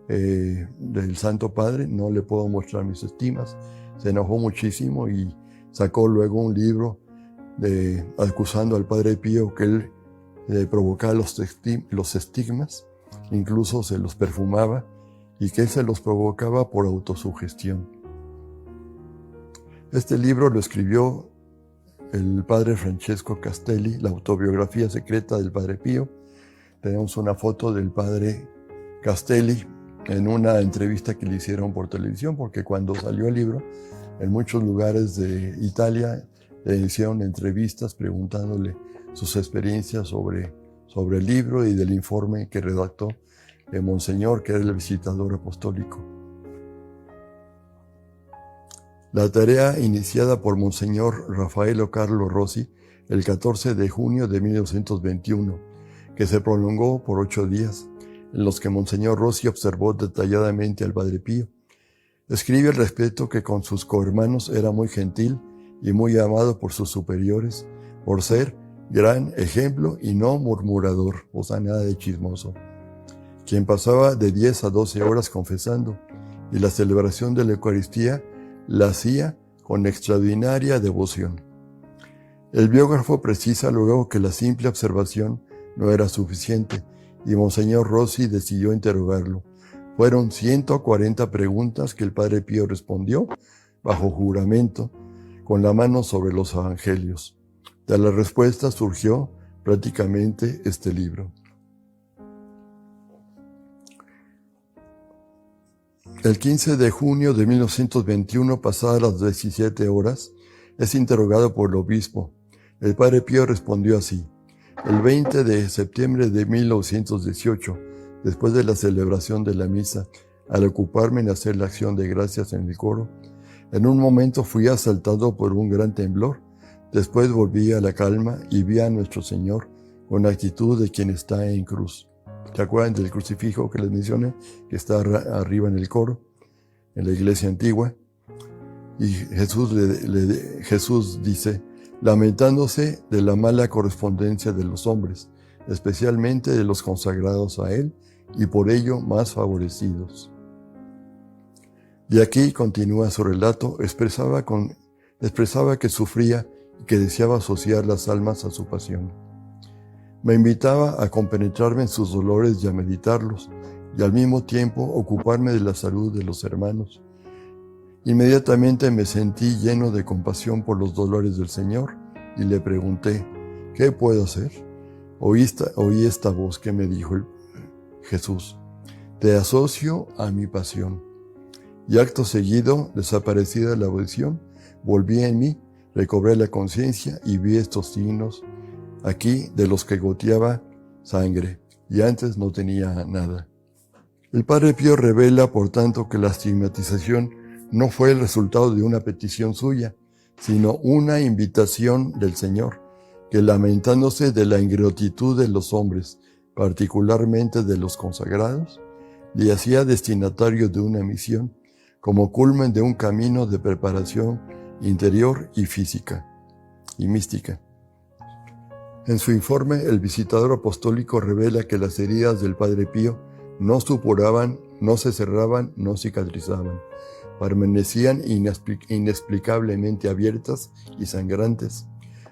del Santo Padre, no le puedo mostrar mis estigmas. Se enojó muchísimo y sacó luego un libro acusando al Padre Pío que él provocaba los estigmas, incluso se los perfumaba, y que él se los provocaba por autosugestión. Este libro lo escribió el Padre Francesco Castelli, la autobiografía secreta del Padre Pío. Tenemos una foto del Padre Castelli en una entrevista que le hicieron por televisión, porque cuando salió el libro, en muchos lugares de Italia le hicieron entrevistas preguntándole sus experiencias sobre el libro y del informe que redactó Monseñor, que era el visitador apostólico. La tarea iniciada por Monseñor Raffaello Carlo Rossi el 14 de junio de 1921, que se prolongó por 8 días, en los que Monseñor Rossi observó detalladamente al Padre Pío. Escribe al respecto que con sus cohermanos era muy gentil y muy amado por sus superiores, por ser gran ejemplo y no murmurador, o sea, nada de chismoso, quien pasaba de 10 a 12 horas confesando, y la celebración de la Eucaristía la hacía con extraordinaria devoción. El biógrafo precisa luego que la simple observación no era suficiente, y Monseñor Rossi decidió interrogarlo. Fueron 140 preguntas que el Padre Pío respondió bajo juramento, con la mano sobre los evangelios. De la respuesta surgió prácticamente este libro. El 15 de junio de 1921, pasadas las 17 horas, es interrogado por el obispo. El Padre Pío respondió así: el 20 de septiembre de 1918, después de la celebración de la misa, al ocuparme en hacer la acción de gracias en el coro, en un momento fui asaltado por un gran temblor. Después volví a la calma y vi a nuestro Señor con la actitud de quien está en cruz. ¿Se acuerdan del crucifijo que les mencioné, que está arriba en el coro, en la iglesia antigua? Y Jesús dice, lamentándose de la mala correspondencia de los hombres, especialmente de los consagrados a Él, y por ello más favorecidos. De aquí continúa su relato, expresaba que sufría y que deseaba asociar las almas a su pasión. Me invitaba a compenetrarme en sus dolores y a meditarlos, y al mismo tiempo ocuparme de la salud de los hermanos. Inmediatamente me sentí lleno de compasión por los dolores del Señor, y le pregunté, ¿qué puedo hacer? Oí esta voz que me dijo Jesús, te asocio a mi pasión. Y acto seguido, desaparecida la audición, volví en mí, recobré la conciencia y vi estos signos aquí de los que goteaba sangre, y antes no tenía nada. El Padre Pío revela, por tanto, que la estigmatización no fue el resultado de una petición suya, sino una invitación del Señor, que lamentándose de la ingratitud de los hombres, particularmente de los consagrados, le hacía destinatario de una misión, como culmen de un camino de preparación interior y física y mística. En su informe, el visitador apostólico revela que las heridas del Padre Pío no supuraban, no se cerraban, no cicatrizaban, permanecían inexplicablemente abiertas y sangrantes,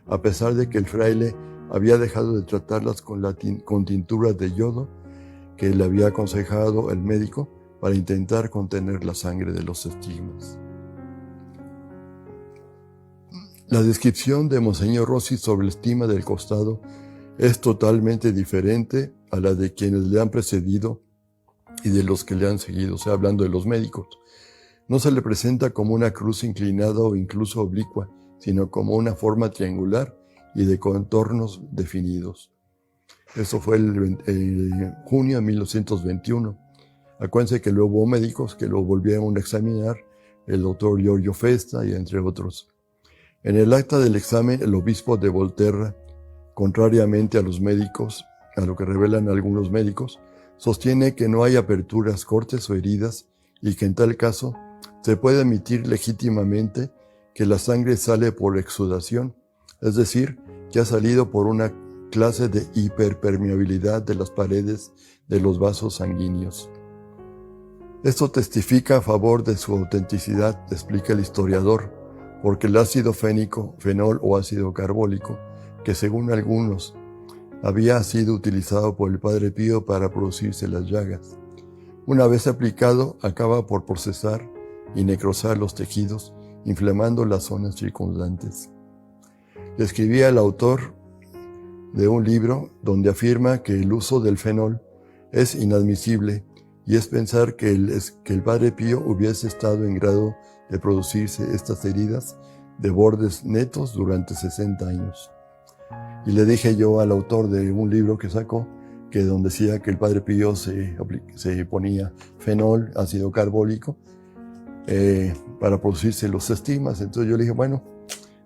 a pesar de que el fraile había dejado de tratarlas con tinturas de yodo que le había aconsejado el médico para intentar contener la sangre de los estigmas. La descripción de Monseñor Rossi sobre la estima del costado es totalmente diferente a la de quienes le han precedido y de los que le han seguido, o sea, hablando de los médicos. No se le presenta como una cruz inclinada o incluso oblicua, sino como una forma triangular y de contornos definidos. Eso fue el junio de 1921. Acuérdense que luego hubo médicos que lo volvieron a examinar, el doctor Giorgio Festa y entre otros. En el acta del examen, el obispo de Volterra, contrariamente a los médicos, a lo que revelan algunos médicos, sostiene que no hay aperturas, cortes o heridas y que en tal caso se puede admitir legítimamente que la sangre sale por exudación, es decir, que ha salido por una clase de hiperpermeabilidad de las paredes de los vasos sanguíneos. Esto testifica a favor de su autenticidad, explica el historiador, porque el ácido fénico, fenol o ácido carbólico, que según algunos había sido utilizado por el Padre Pío para producirse las llagas, una vez aplicado acaba por procesar y necrosar los tejidos, inflamando las zonas circundantes. Le escribía el autor de un libro donde afirma que el uso del fenol es inadmisible y es pensar que el Padre Pío hubiese estado en grado de producirse estas heridas de bordes netos durante 60 años. Y le dije yo al autor de un libro que sacó, que donde decía que el Padre Pío se ponía fenol, ácido carbólico, para producirse los estimas. Entonces yo le dije, bueno,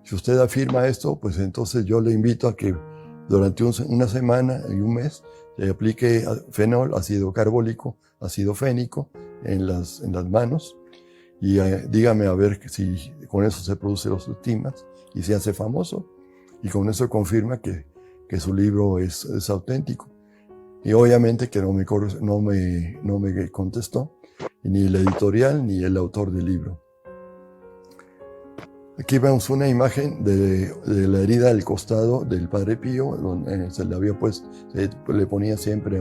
si usted afirma esto, pues entonces yo le invito a que durante una semana y un mes se aplique fenol, ácido carbólico, ácido fénico en las manos y dígame a ver si con eso se producen los estimas y se hace famoso. Y con eso confirma que su libro es auténtico. Y obviamente que no me contestó ni el editorial ni el autor del libro. Aquí vemos una imagen de la herida del costado del Padre Pío, donde se le había puesto, le ponía siempre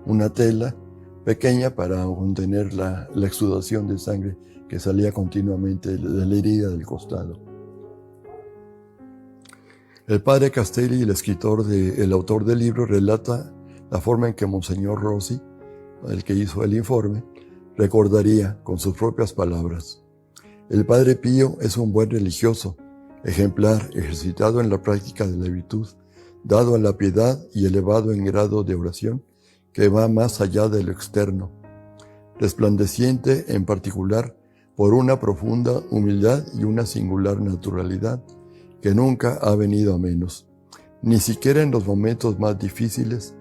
una tela pequeña para contener la exudación de sangre que salía continuamente de la herida del costado. El padre Castelli, el autor del libro, relata la forma en que Monseñor Rossi, el que hizo el informe, recordaría con sus propias palabras: el Padre Pío es un buen religioso, ejemplar, ejercitado en la práctica de la virtud, dado a la piedad y elevado en grado de oración, que va más allá de lo externo, resplandeciente en particular por una profunda humildad y una singular naturalidad, que nunca ha venido a menos, ni siquiera en los momentos más difíciles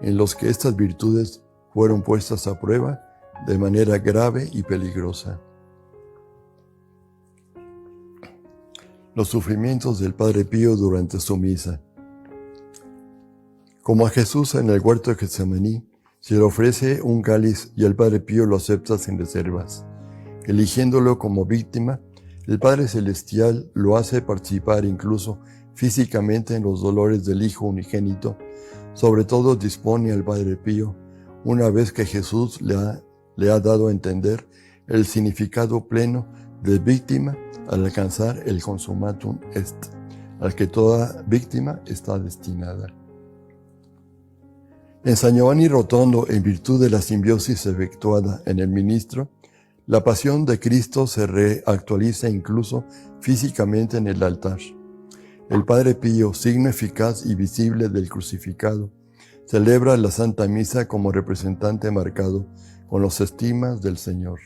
en los que estas virtudes fueron puestas a prueba de manera grave y peligrosa. Los sufrimientos del Padre Pío durante su misa. Como a Jesús en el huerto de Getsemaní, se le ofrece un cáliz y el Padre Pío lo acepta sin reservas. Eligiéndolo como víctima, el Padre Celestial lo hace participar incluso físicamente en los dolores del Hijo unigénito. Sobre todo dispone al Padre Pío, una vez que Jesús le ha dado a entender el significado pleno de víctima al alcanzar el consummatum est, al que toda víctima está destinada. En San Giovanni Rotondo, en virtud de la simbiosis efectuada en el ministro, la pasión de Cristo se reactualiza incluso físicamente en el altar. El Padre Pío, signo eficaz y visible del crucificado, celebra la Santa Misa como representante marcado con los estimas del Señor.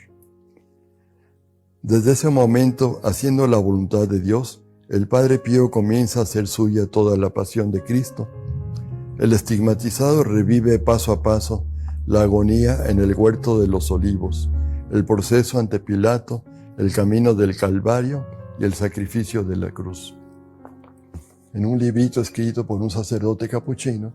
Desde ese momento, haciendo la voluntad de Dios, el Padre Pío comienza a hacer suya toda la pasión de Cristo. El estigmatizado revive paso a paso la agonía en el huerto de los olivos, el proceso ante Pilato, el camino del Calvario y el sacrificio de la cruz. En un librito escrito por un sacerdote capuchino,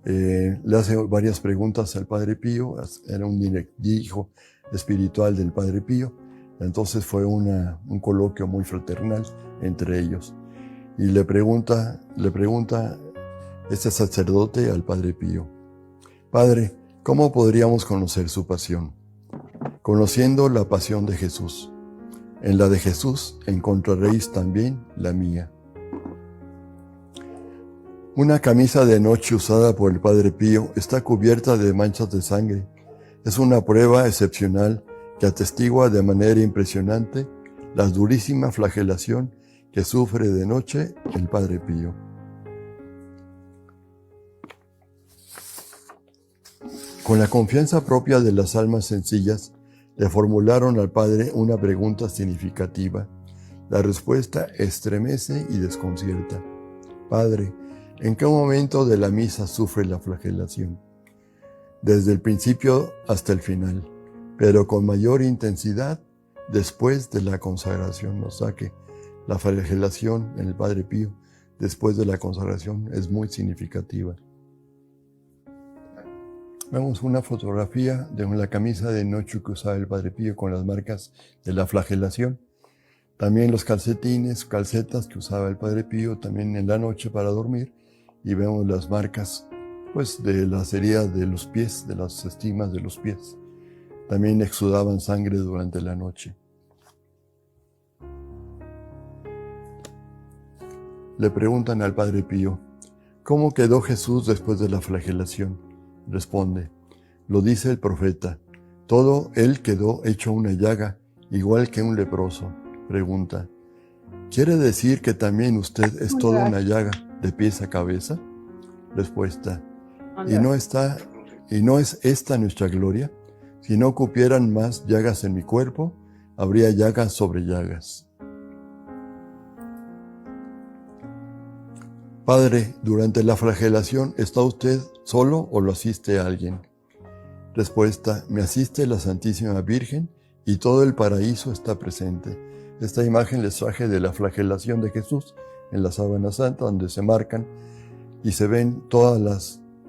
le hace varias preguntas al Padre Pío. Era un hijo espiritual del Padre Pío, entonces fue un coloquio muy fraternal entre ellos. Y le pregunta este sacerdote al Padre Pío: Padre, ¿cómo podríamos conocer su pasión? Conociendo la pasión de Jesús. En la de Jesús encontraréis también la mía. Una camisa de noche usada por el Padre Pío está cubierta de manchas de sangre. Es una prueba excepcional que atestigua de manera impresionante la durísima flagelación que sufre de noche el Padre Pío. Con la confianza propia de las almas sencillas, le formularon al Padre una pregunta significativa. La respuesta estremece y desconcierta. Padre, ¿en qué momento de la misa sufre la flagelación? Desde el principio hasta el final, pero con mayor intensidad después de la consagración. O sea que la flagelación en el Padre Pío después de la consagración es muy significativa. Vemos una fotografía de la camisa de noche que usaba el Padre Pío con las marcas de la flagelación. También los calcetines, calcetas que usaba el Padre Pío también en la noche para dormir. Y vemos las marcas pues, de las heridas de los pies, de las estimas de los pies. También exudaban sangre durante la noche. Le preguntan al Padre Pío, ¿cómo quedó Jesús después de la flagelación? Responde, lo dice el profeta, todo él quedó hecho una llaga, igual que un leproso. Pregunta, ¿quiere decir que también usted es toda una llaga de pies a cabeza? Respuesta, ¿y no es esta nuestra gloria? Si no cupieran más llagas en mi cuerpo, habría llagas sobre llagas. Padre, durante la flagelación, ¿está usted solo o lo asiste a alguien? Respuesta, me asiste la Santísima Virgen y todo el paraíso está presente. Esta imagen les traje de la flagelación de Jesús en la Sábana Santa, donde se marcan y se ven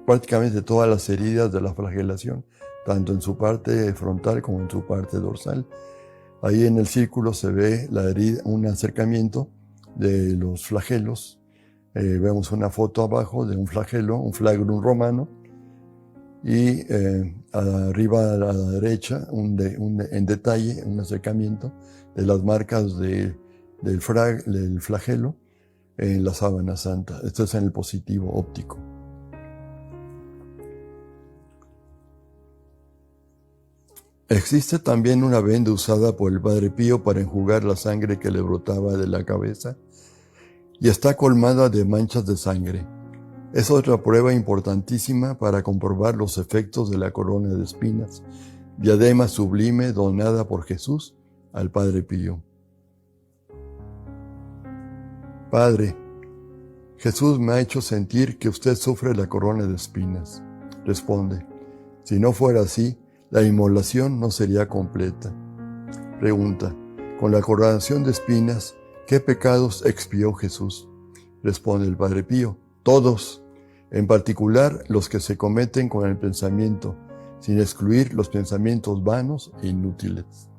prácticamente todas las heridas de la flagelación, tanto en su parte frontal como en su parte dorsal. Ahí en el círculo se ve la herida, un acercamiento de los flagelos. Vemos una foto abajo de un flagelo, un flagrum romano, y arriba a la derecha, en detalle, un acercamiento de las marcas del flagelo en la Sábana Santa. Esto es en el positivo óptico. Existe también una venda usada por el Padre Pío para enjugar la sangre que le brotaba de la cabeza y está colmada de manchas de sangre. Es otra prueba importantísima para comprobar los efectos de la corona de espinas, diadema sublime donada por Jesús al Padre Pío. Padre, Jesús me ha hecho sentir que usted sufre la corona de espinas. Responde, si no fuera así, la inmolación no sería completa. Pregunta, con la coronación de espinas, ¿qué pecados expió Jesús? Responde el Padre Pío, todos, en particular los que se cometen con el pensamiento, sin excluir los pensamientos vanos e inútiles.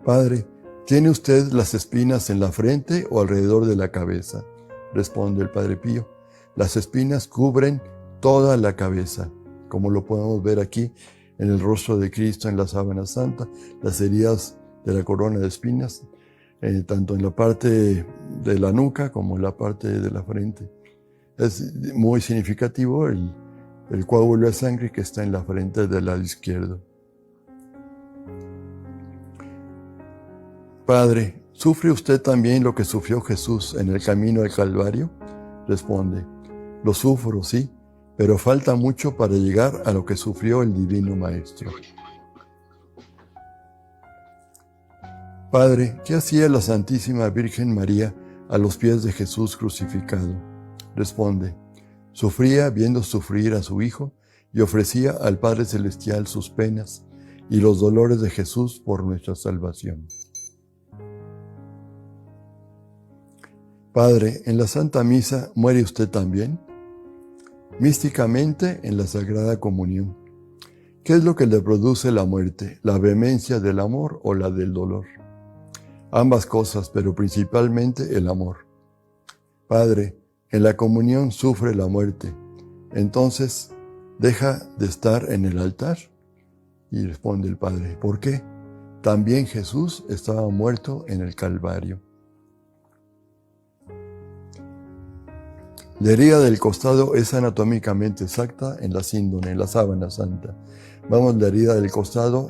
Padre, ¿tiene usted las espinas en la frente o alrededor de la cabeza? Responde el Padre Pío, las espinas cubren toda la cabeza, como lo podemos ver aquí en el rostro de Cristo en la Sábana Santa, las heridas de la corona de espinas, tanto en la parte de la nuca como en la parte de la frente. Es muy significativo el coágulo de sangre que está en la frente del lado izquierdo. Padre, ¿sufre usted también lo que sufrió Jesús en el camino al Calvario? Responde, lo sufro, sí, pero falta mucho para llegar a lo que sufrió el Divino Maestro. Padre, ¿qué hacía la Santísima Virgen María a los pies de Jesús crucificado? Responde, sufría viendo sufrir a su Hijo y ofrecía al Padre Celestial sus penas y los dolores de Jesús por nuestra salvación. Padre, en la Santa Misa, ¿muere usted también? Místicamente en la Sagrada Comunión. ¿Qué es lo que le produce la muerte? ¿La vehemencia del amor o la del dolor? Ambas cosas, pero principalmente el amor. Padre, en la comunión sufre la muerte. Entonces, ¿deja de estar en el altar? Y responde el Padre, ¿por qué? también Jesús estaba muerto en el Calvario. La herida del costado es anatómicamente exacta en la síndone, en la sábana santa. Vamos, la herida del costado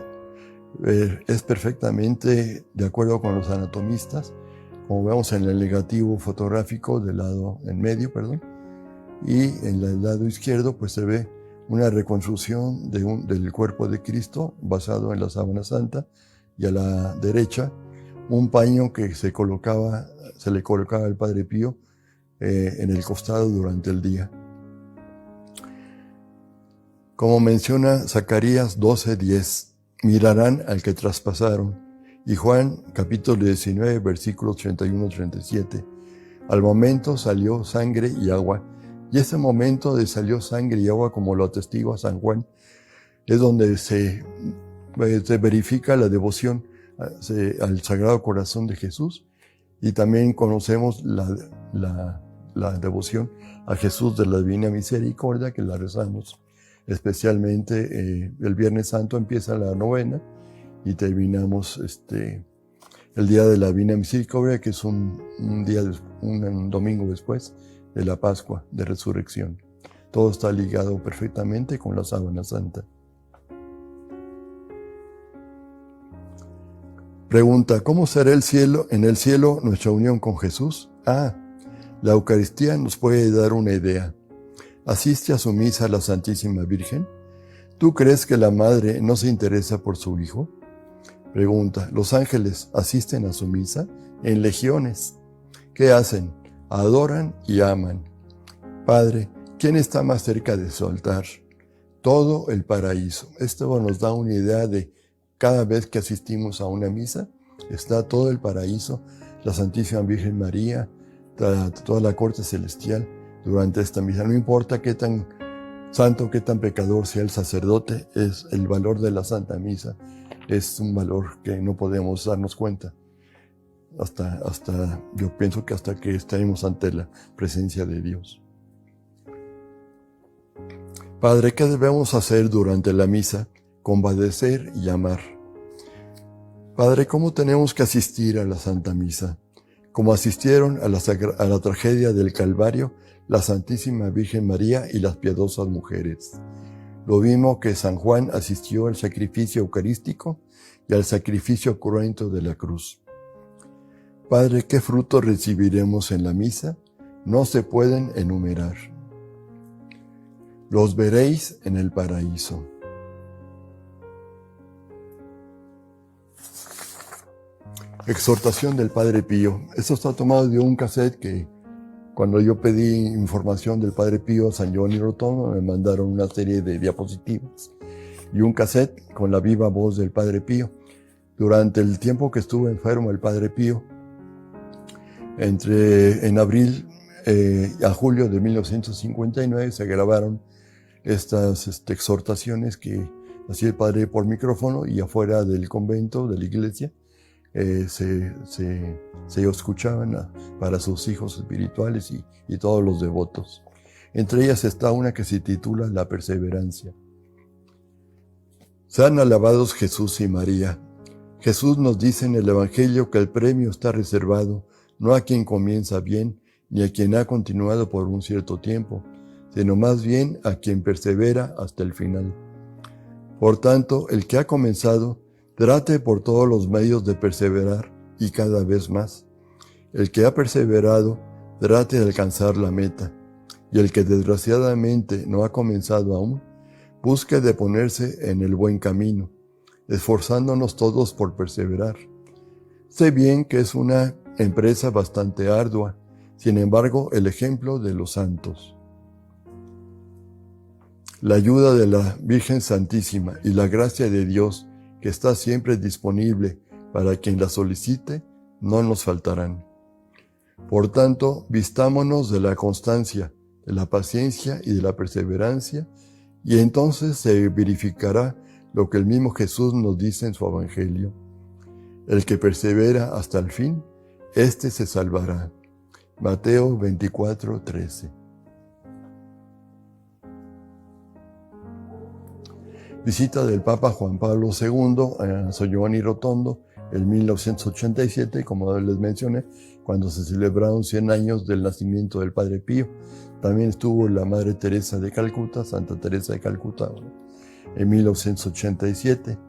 es perfectamente de acuerdo con los anatomistas, como vemos en el negativo fotográfico del lado en medio, y en el lado izquierdo pues se ve una reconstrucción del cuerpo de Cristo basado en la sábana santa, y a la derecha un paño que se le colocaba al Padre Pío en el costado durante el día. Como menciona Zacarías 12:10, mirarán al que traspasaron. Y Juan capítulo 19, versículos 31-37. Al momento salió sangre y agua. Y ese momento de salió sangre y agua, como lo atestigua San Juan, es donde se verifica la devoción al Sagrado Corazón de Jesús, y también conocemos la devoción a Jesús de la Divina Misericordia, que la rezamos especialmente el Viernes Santo. Empieza la novena y terminamos el día de la Divina Misericordia, que es un domingo después de la Pascua de Resurrección. Todo está ligado perfectamente con la sábana santa. Pregunta: ¿cómo será en el cielo nuestra unión con Jesús? La Eucaristía nos puede dar una idea. ¿Asiste a su misa la Santísima Virgen? ¿Tú crees que la Madre no se interesa por su Hijo? Pregunta: ¿los ángeles asisten a su misa? En legiones. ¿Qué hacen? Adoran y aman. Padre, ¿quién está más cerca de su altar? Todo el paraíso. Esto nos da una idea de cada vez que asistimos a una misa, está todo el paraíso, la Santísima Virgen María, toda la corte celestial durante esta misa. No importa qué tan santo, qué tan pecador sea el sacerdote, es el valor de la Santa Misa. Es un valor que no podemos darnos cuenta yo pienso que hasta que estemos ante la presencia de Dios. Padre, ¿qué debemos hacer durante la misa? Compadecer y amar. Padre, ¿cómo tenemos que asistir a la Santa Misa? Como asistieron a la tragedia del Calvario la Santísima Virgen María y las piadosas mujeres. Lo mismo que San Juan asistió al sacrificio eucarístico y al sacrificio cruento de la cruz. Padre, ¿qué frutos recibiremos en la misa? No se pueden enumerar. Los veréis en el paraíso. Exhortación del Padre Pío. Esto está tomado de un cassette que cuando yo pedí información del Padre Pío a San Giovanni Rotondo, me mandaron una serie de diapositivas y un cassette con la viva voz del Padre Pío. Durante el tiempo que estuvo enfermo el Padre Pío, en abril a julio de 1959 se grabaron estas exhortaciones que hacía el Padre por micrófono, y afuera del convento, de la iglesia, se escuchaban para sus hijos espirituales y todos los devotos. Entre ellas está una que se titula La Perseverancia. Sean alabados Jesús y María. Jesús nos dice en el Evangelio que el premio está reservado no a quien comienza bien, ni a quien ha continuado por un cierto tiempo, sino más bien a quien persevera hasta el final. Por tanto, el que ha comenzado, trate por todos los medios de perseverar y cada vez más. El que ha perseverado, trate de alcanzar la meta. Y el que desgraciadamente no ha comenzado aún, busque de ponerse en el buen camino, esforzándonos todos por perseverar. Sé bien que es una empresa bastante ardua, sin embargo, el ejemplo de los santos. La ayuda de la Virgen Santísima y la gracia de Dios, que está siempre disponible para quien la solicite, no nos faltarán. Por tanto, vistámonos de la constancia, de la paciencia y de la perseverancia, y entonces se verificará lo que el mismo Jesús nos dice en su Evangelio. El que persevera hasta el fin, éste se salvará. Mateo 24:13. Visita del Papa Juan Pablo II a San Giovanni Rotondo en 1987, como les mencioné, cuando se celebraron 100 años del nacimiento del Padre Pío. También estuvo la Madre Teresa de Calcuta, Santa Teresa de Calcuta, en 1987.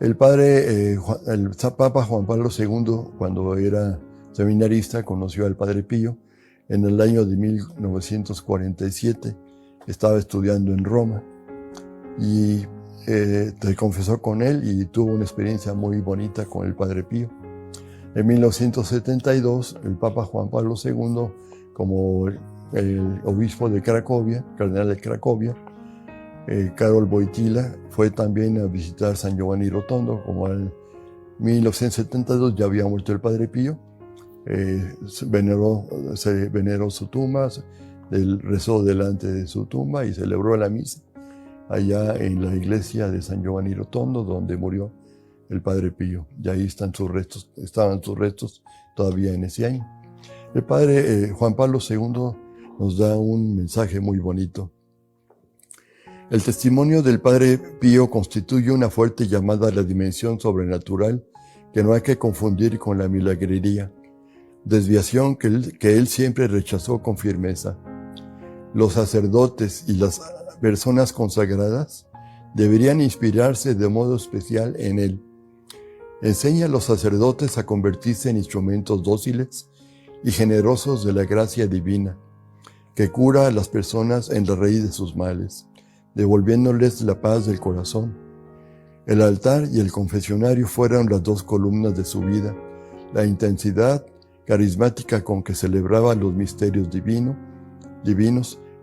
El Papa Juan Pablo II, cuando era seminarista, conoció al Padre Pío en el año de 1947. Estaba estudiando en Roma y se confesó con él y tuvo una experiencia muy bonita con el Padre Pío. En 1972, el Papa Juan Pablo II, como el obispo de Cracovia, cardenal de Cracovia, Karol Wojtyła, fue también a visitar San Giovanni Rotondo. Como en 1972 ya había muerto el Padre Pío, se veneró su tumba, rezó delante de su tumba y celebró la misa allá en la iglesia de San Giovanni Rotondo, donde murió el Padre Pío. Y ahí estaban sus restos todavía en ese año. El Padre Juan Pablo II nos da un mensaje muy bonito. El testimonio del Padre Pío constituye una fuerte llamada a la dimensión sobrenatural que no hay que confundir con la milagrería, desviación que él siempre rechazó con firmeza. Los sacerdotes y las personas consagradas deberían inspirarse de modo especial en él. Enseña a los sacerdotes a convertirse en instrumentos dóciles y generosos de la gracia divina, que cura a las personas en la raíz de sus males, devolviéndoles la paz del corazón. El altar y el confesionario fueron las dos columnas de su vida. La intensidad carismática con que celebraba los misterios divinos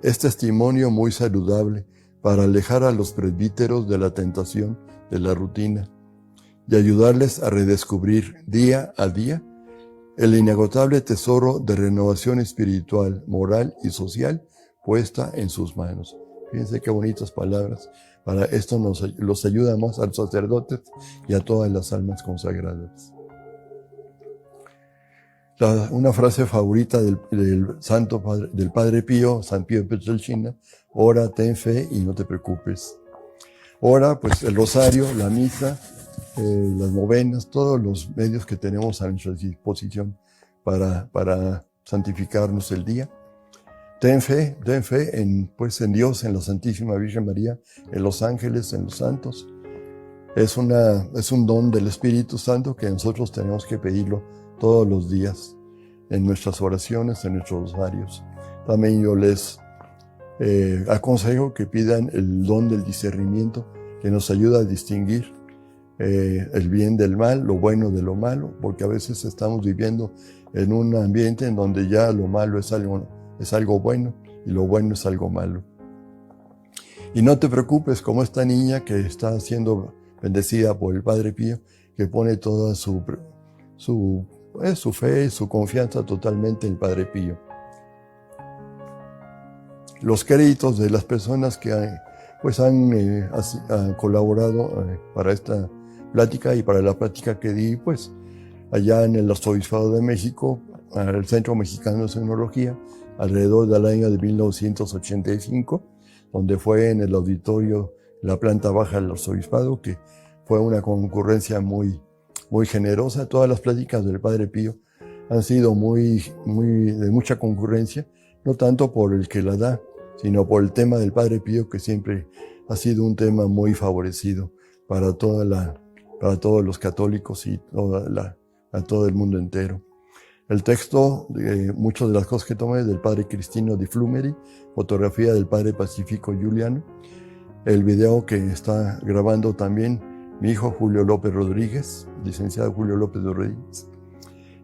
es testimonio muy saludable para alejar a los presbíteros de la tentación de la rutina y ayudarles a redescubrir día a día el inagotable tesoro de renovación espiritual, moral y social puesta en sus manos. Fíjense qué bonitas palabras. Para esto los ayuda más a los sacerdotes y a todas las almas consagradas. Una frase favorita del Santo Padre, del Padre Pío, San Pío Pietrelcina: ora, ten fe y no te preocupes. Ora, pues el rosario, la misa, las novenas, todos los medios que tenemos a nuestra disposición para santificarnos el día. Ten fe en Dios, en la Santísima Virgen María, en los ángeles, en los santos. Es un don del Espíritu Santo que nosotros tenemos que pedirlo todos los días en nuestras oraciones, en nuestros rosarios. También yo les aconsejo que pidan el don del discernimiento, que nos ayuda a distinguir el bien del mal, lo bueno de lo malo, porque a veces estamos viviendo en un ambiente en donde ya lo malo es algo bueno y lo bueno es algo malo. Y no te preocupes, como esta niña que está siendo bendecida por el Padre Pío, que pone toda su fe y su confianza totalmente en el Padre Pío. Los créditos de las personas que han colaborado para esta plática y para la plática que di allá en el Arzobispado de México, al Centro Mexicano de Sismología, alrededor del año de 1985, donde fue en el auditorio, la planta baja del Arzobispado, que fue una concurrencia muy generosa. Todas las pláticas del Padre Pío han sido de mucha concurrencia, no tanto por el que la da, sino por el tema del Padre Pío, que siempre ha sido un tema muy favorecido para todos los católicos y a todo el mundo entero. El texto, muchas de las cosas que tomé, del Padre Cristino Di Flumeri, fotografía del Padre Pacifico Giuliano, el video que está grabando también mi hijo Julio López Rodríguez, licenciado Julio López Rodríguez,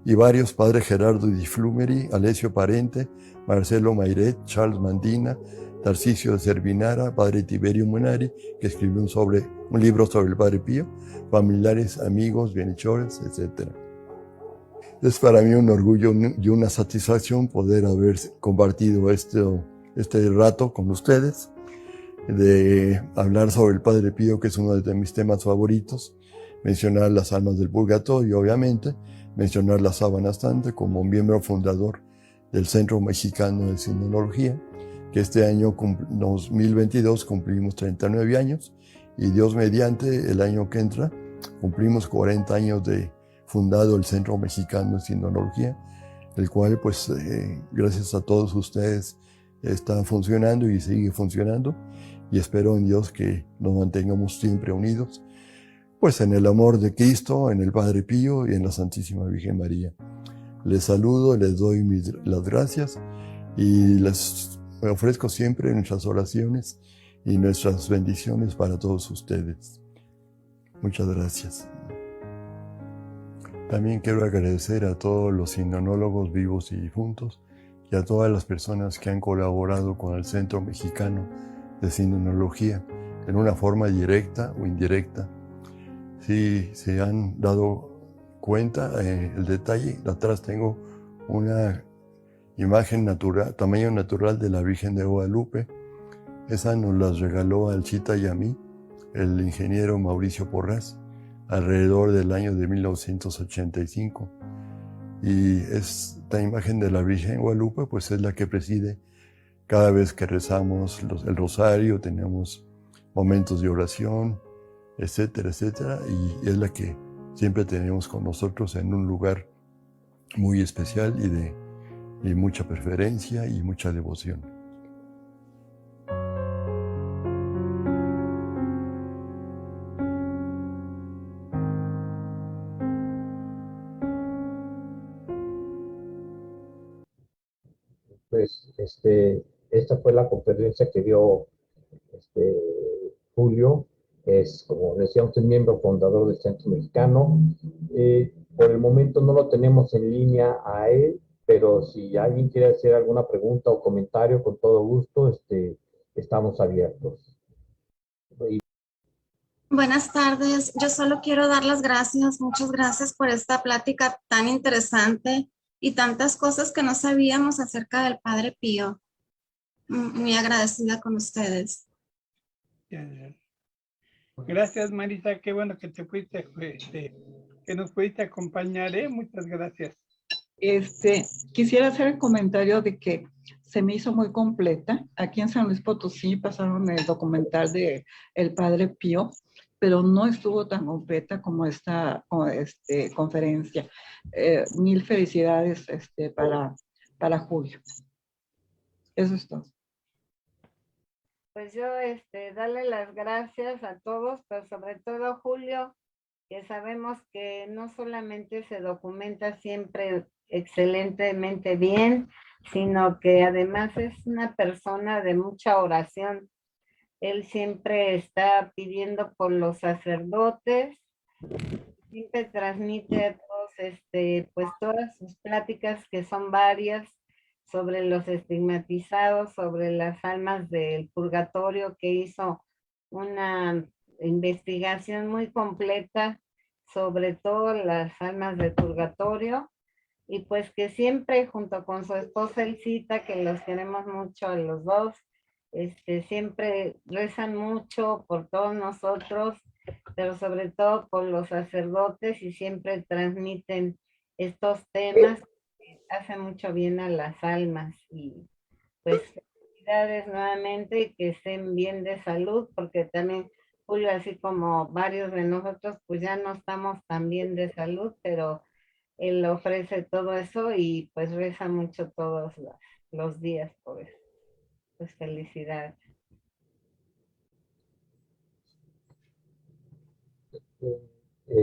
y varios, Padre Gerardo Di Flumeri, Alessio Parente, Marcelo Mairet, Charles Mandina, Tarcisio de Cervinara, Padre Tiberio Munari, que escribió un libro sobre el Padre Pío, familiares, amigos, bienhechores, etc. Es para mí un orgullo y una satisfacción poder haber compartido este rato con ustedes, de hablar sobre el Padre Pío, que es uno de mis temas favoritos, mencionar las almas del purgatorio, obviamente, mencionar la Sábana Santa como miembro fundador del Centro Mexicano de Sismología, que este año 2022 cumplimos 39 años y Dios mediante el año que entra cumplimos 40 años de fundado el Centro Mexicano de Sindonología, el cual pues gracias a todos ustedes está funcionando y sigue funcionando, y espero en Dios que nos mantengamos siempre unidos pues en el amor de Cristo, en el Padre Pío y en la Santísima Virgen María. Les saludo, les doy las gracias y les ofrezco siempre nuestras oraciones y nuestras bendiciones para todos ustedes. Muchas gracias. También quiero agradecer a todos los sindonólogos vivos y difuntos y a todas las personas que han colaborado con el Centro Mexicano de Sindonología en una forma directa o indirecta. Si se han dado cuenta, el detalle, atrás tengo una imagen natural, tamaño natural de la Virgen de Guadalupe. Esa nos la regaló Alchita y a mí el ingeniero Mauricio Porras alrededor del año de 1985. Y esta imagen de la Virgen de Guadalupe pues es la que preside cada vez que rezamos el rosario, tenemos momentos de oración, etcétera, etcétera, y es la que siempre tenemos con nosotros en un lugar muy especial y de mucha preferencia y mucha devoción. Pues esta fue la conferencia que dio Julio. Es, como decíamos, el miembro fundador del Centro Mexicano. Por el momento no lo tenemos en línea a él, pero si alguien quiere hacer alguna pregunta o comentario, con todo gusto, estamos abiertos. Buenas tardes, yo solo quiero dar las gracias, muchas gracias por esta plática tan interesante y tantas cosas que no sabíamos acerca del Padre Pío. Muy agradecida con ustedes. Gracias, Marisa, qué bueno que te fuiste, que nos pudiste acompañar, muchas gracias. Quisiera hacer el comentario de que se me hizo muy completa. Aquí en San Luis Potosí pasaron el documental de El Padre Pío, pero no estuvo tan completa como esta conferencia. Mil felicidades para Julio. Eso es todo. Pues yo darle las gracias a todos, pero sobre todo a Julio, que sabemos que no solamente se documenta siempre excelentemente bien, sino que además es una persona de mucha oración. Él siempre está pidiendo por los sacerdotes, siempre transmite a todos, pues todas sus pláticas, que son varias, sobre los estigmatizados, sobre las almas del purgatorio, que hizo una investigación muy completa sobre todas las almas del purgatorio, y pues que siempre junto con su esposa Elcita, que los queremos mucho a los dos, siempre rezan mucho por todos nosotros, pero sobre todo por los sacerdotes, y siempre transmiten estos temas que hacen mucho bien a las almas. Y pues felicidades nuevamente, y que estén bien de salud, porque también Julio, así como varios de nosotros, pues ya no estamos tan bien de salud, pero él ofrece todo eso y pues reza mucho todos los días por eso. Pues felicidades.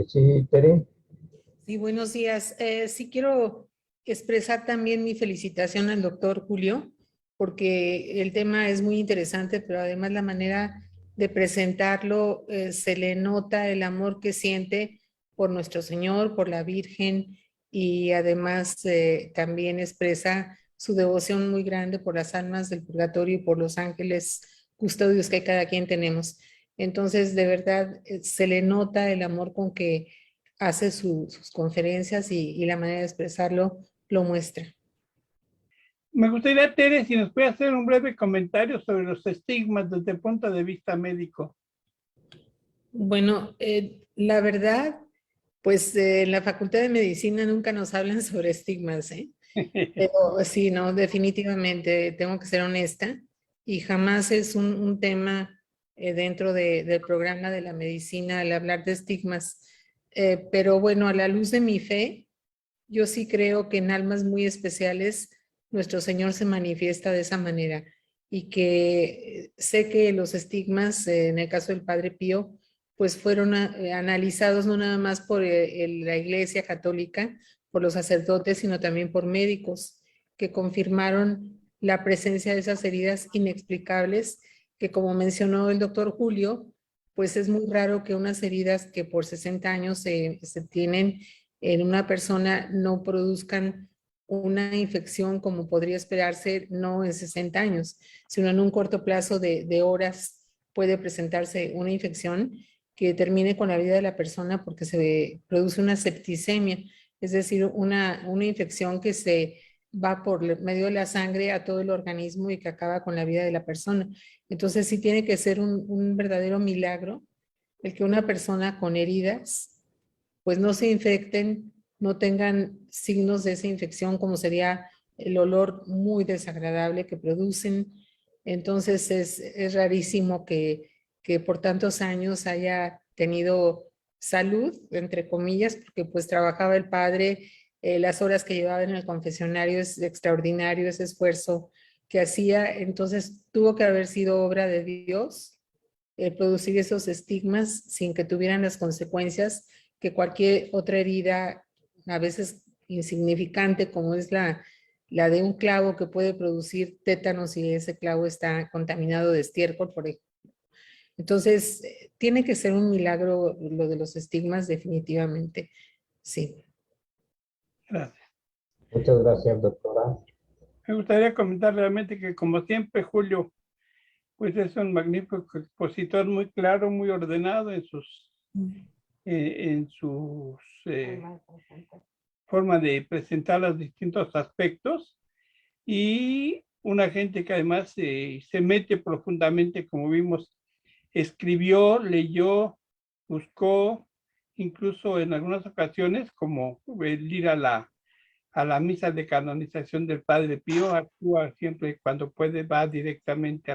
Sí, Tere. Sí, buenos días. Sí quiero expresar también mi felicitación al doctor Julio, porque el tema es muy interesante, pero además la manera de presentarlo, se le nota el amor que siente por nuestro Señor, por la Virgen, y además también expresa su devoción muy grande por las almas del purgatorio y por los ángeles custodios que cada quien tenemos. Entonces, de verdad, se le nota el amor con que hace sus conferencias, y la manera de expresarlo lo muestra. Me gustaría, Tere, si nos puede hacer un breve comentario sobre los estigmas desde el punto de vista médico. Bueno, la verdad, pues en la Facultad de Medicina nunca nos hablan sobre estigmas, Pero sí, no, definitivamente, tengo que ser honesta. y jamás es un tema dentro del programa de la medicina el hablar de estigmas. Pero bueno, a la luz de mi fe, yo sí creo que en almas muy especiales nuestro Señor se manifiesta de esa manera y que sé que los estigmas, en el caso del Padre Pío, pues fueron analizados no nada más por la Iglesia Católica, por los sacerdotes, sino también por médicos que confirmaron la presencia de esas heridas inexplicables que, como mencionó el doctor Julio, pues es muy raro que unas heridas que por 60 años se tienen en una persona no produzcan una infección como podría esperarse, no en 60 años, sino en un corto plazo de horas puede presentarse una infección que termine con la vida de la persona porque se produce una septicemia, es decir, una infección que se va por medio de la sangre a todo el organismo y que acaba con la vida de la persona. Entonces sí tiene que ser un verdadero milagro el que una persona con heridas pues no se infecten, no tengan signos de esa infección como sería el olor muy desagradable que producen. Entonces es rarísimo que por tantos años haya tenido salud, entre comillas, porque pues trabajaba el padre, las horas que llevaba en el confesionario es extraordinario, ese esfuerzo que hacía, entonces tuvo que haber sido obra de Dios producir esos estigmas sin que tuvieran las consecuencias que cualquier otra herida, a veces insignificante, como es la de un clavo que puede producir tétanos si ese clavo está contaminado de estiércol, por ejemplo. Entonces, tiene que ser un milagro lo de los estigmas, definitivamente. Sí. Gracias. Muchas gracias, doctora. Me gustaría comentar realmente que, como siempre, Julio, pues es un magnífico expositor, muy claro, muy ordenado en sus forma de presentar los distintos aspectos, y una gente que además se mete profundamente, como vimos, escribió, leyó, buscó, incluso en algunas ocasiones, como el ir a la misa de canonización del Padre Pío, actúa siempre cuando puede, va directamente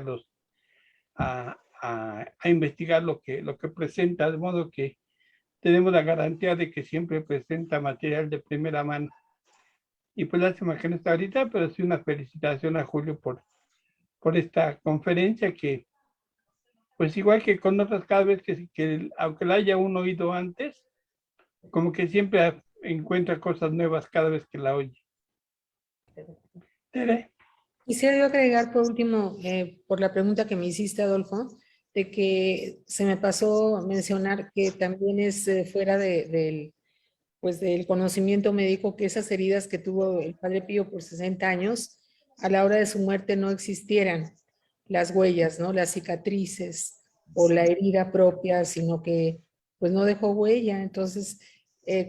a investigar lo que presenta, de modo que tenemos la garantía de que siempre presenta material de primera mano. Y pues lástima que no está ahorita, pero sí una felicitación a Julio por esta conferencia que, pues igual que con otras, cada vez que aunque la haya uno oído antes, como que siempre encuentra cosas nuevas cada vez que la oye. Tere. Quisiera yo agregar por último, por la pregunta que me hiciste, Adolfo, de que se me pasó mencionar que también es fuera del conocimiento médico que esas heridas que tuvo el Padre Pío por 60 años, a la hora de su muerte no existieran las huellas, ¿no? Las cicatrices o la herida propia, sino que pues no dejó huella. Entonces,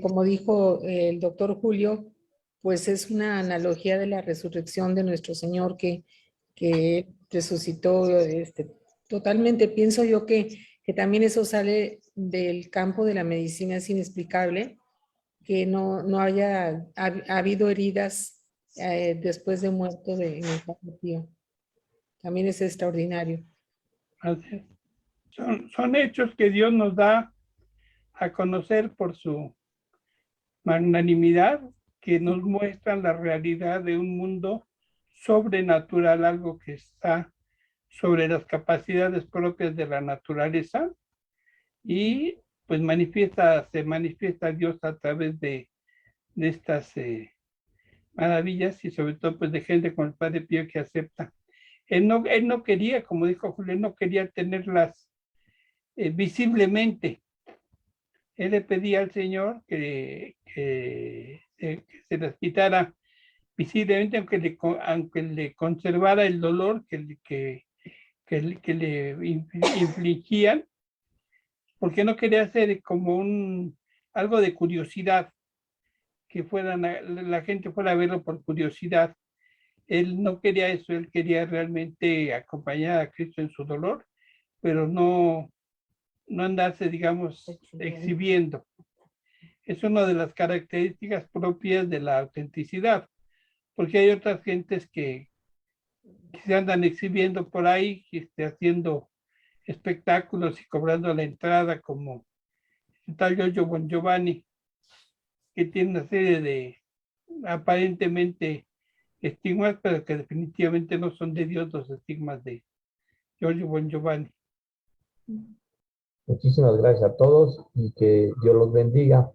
como dijo el doctor Julio, pues es una analogía de la resurrección de nuestro Señor que resucitó totalmente. Pienso yo que también eso sale del campo de la medicina, es inexplicable que no haya habido heridas después de muerto en el Padre Pío. También es extraordinario. Así es. Son hechos que Dios nos da a conocer por su magnanimidad, que nos muestran la realidad de un mundo sobrenatural, algo que está sobre las capacidades propias de la naturaleza, y pues se manifiesta Dios a través de estas maravillas, y sobre todo pues de gente como el Padre Pío que acepta. Él no quería, como dijo Julio, él no quería tenerlas visiblemente. Él le pedía al Señor que se las quitara visiblemente, aunque le conservara el dolor que le infligían, porque no quería hacer como algo de curiosidad, que la gente fuera a verlo por curiosidad. Él no quería eso, él quería realmente acompañar a Cristo en su dolor, pero no andarse, digamos, exhibiendo. Es una de las características propias de la autenticidad, porque hay otras gentes que que se andan exhibiendo por ahí, haciendo espectáculos y cobrando la entrada, como el tal Giorgio Bon Giovanni, que tiene una serie de aparentemente estigmas, pero que definitivamente no son de Dios los estigmas de Giorgio Bon Giovanni. Muchísimas gracias a todos y que Dios los bendiga.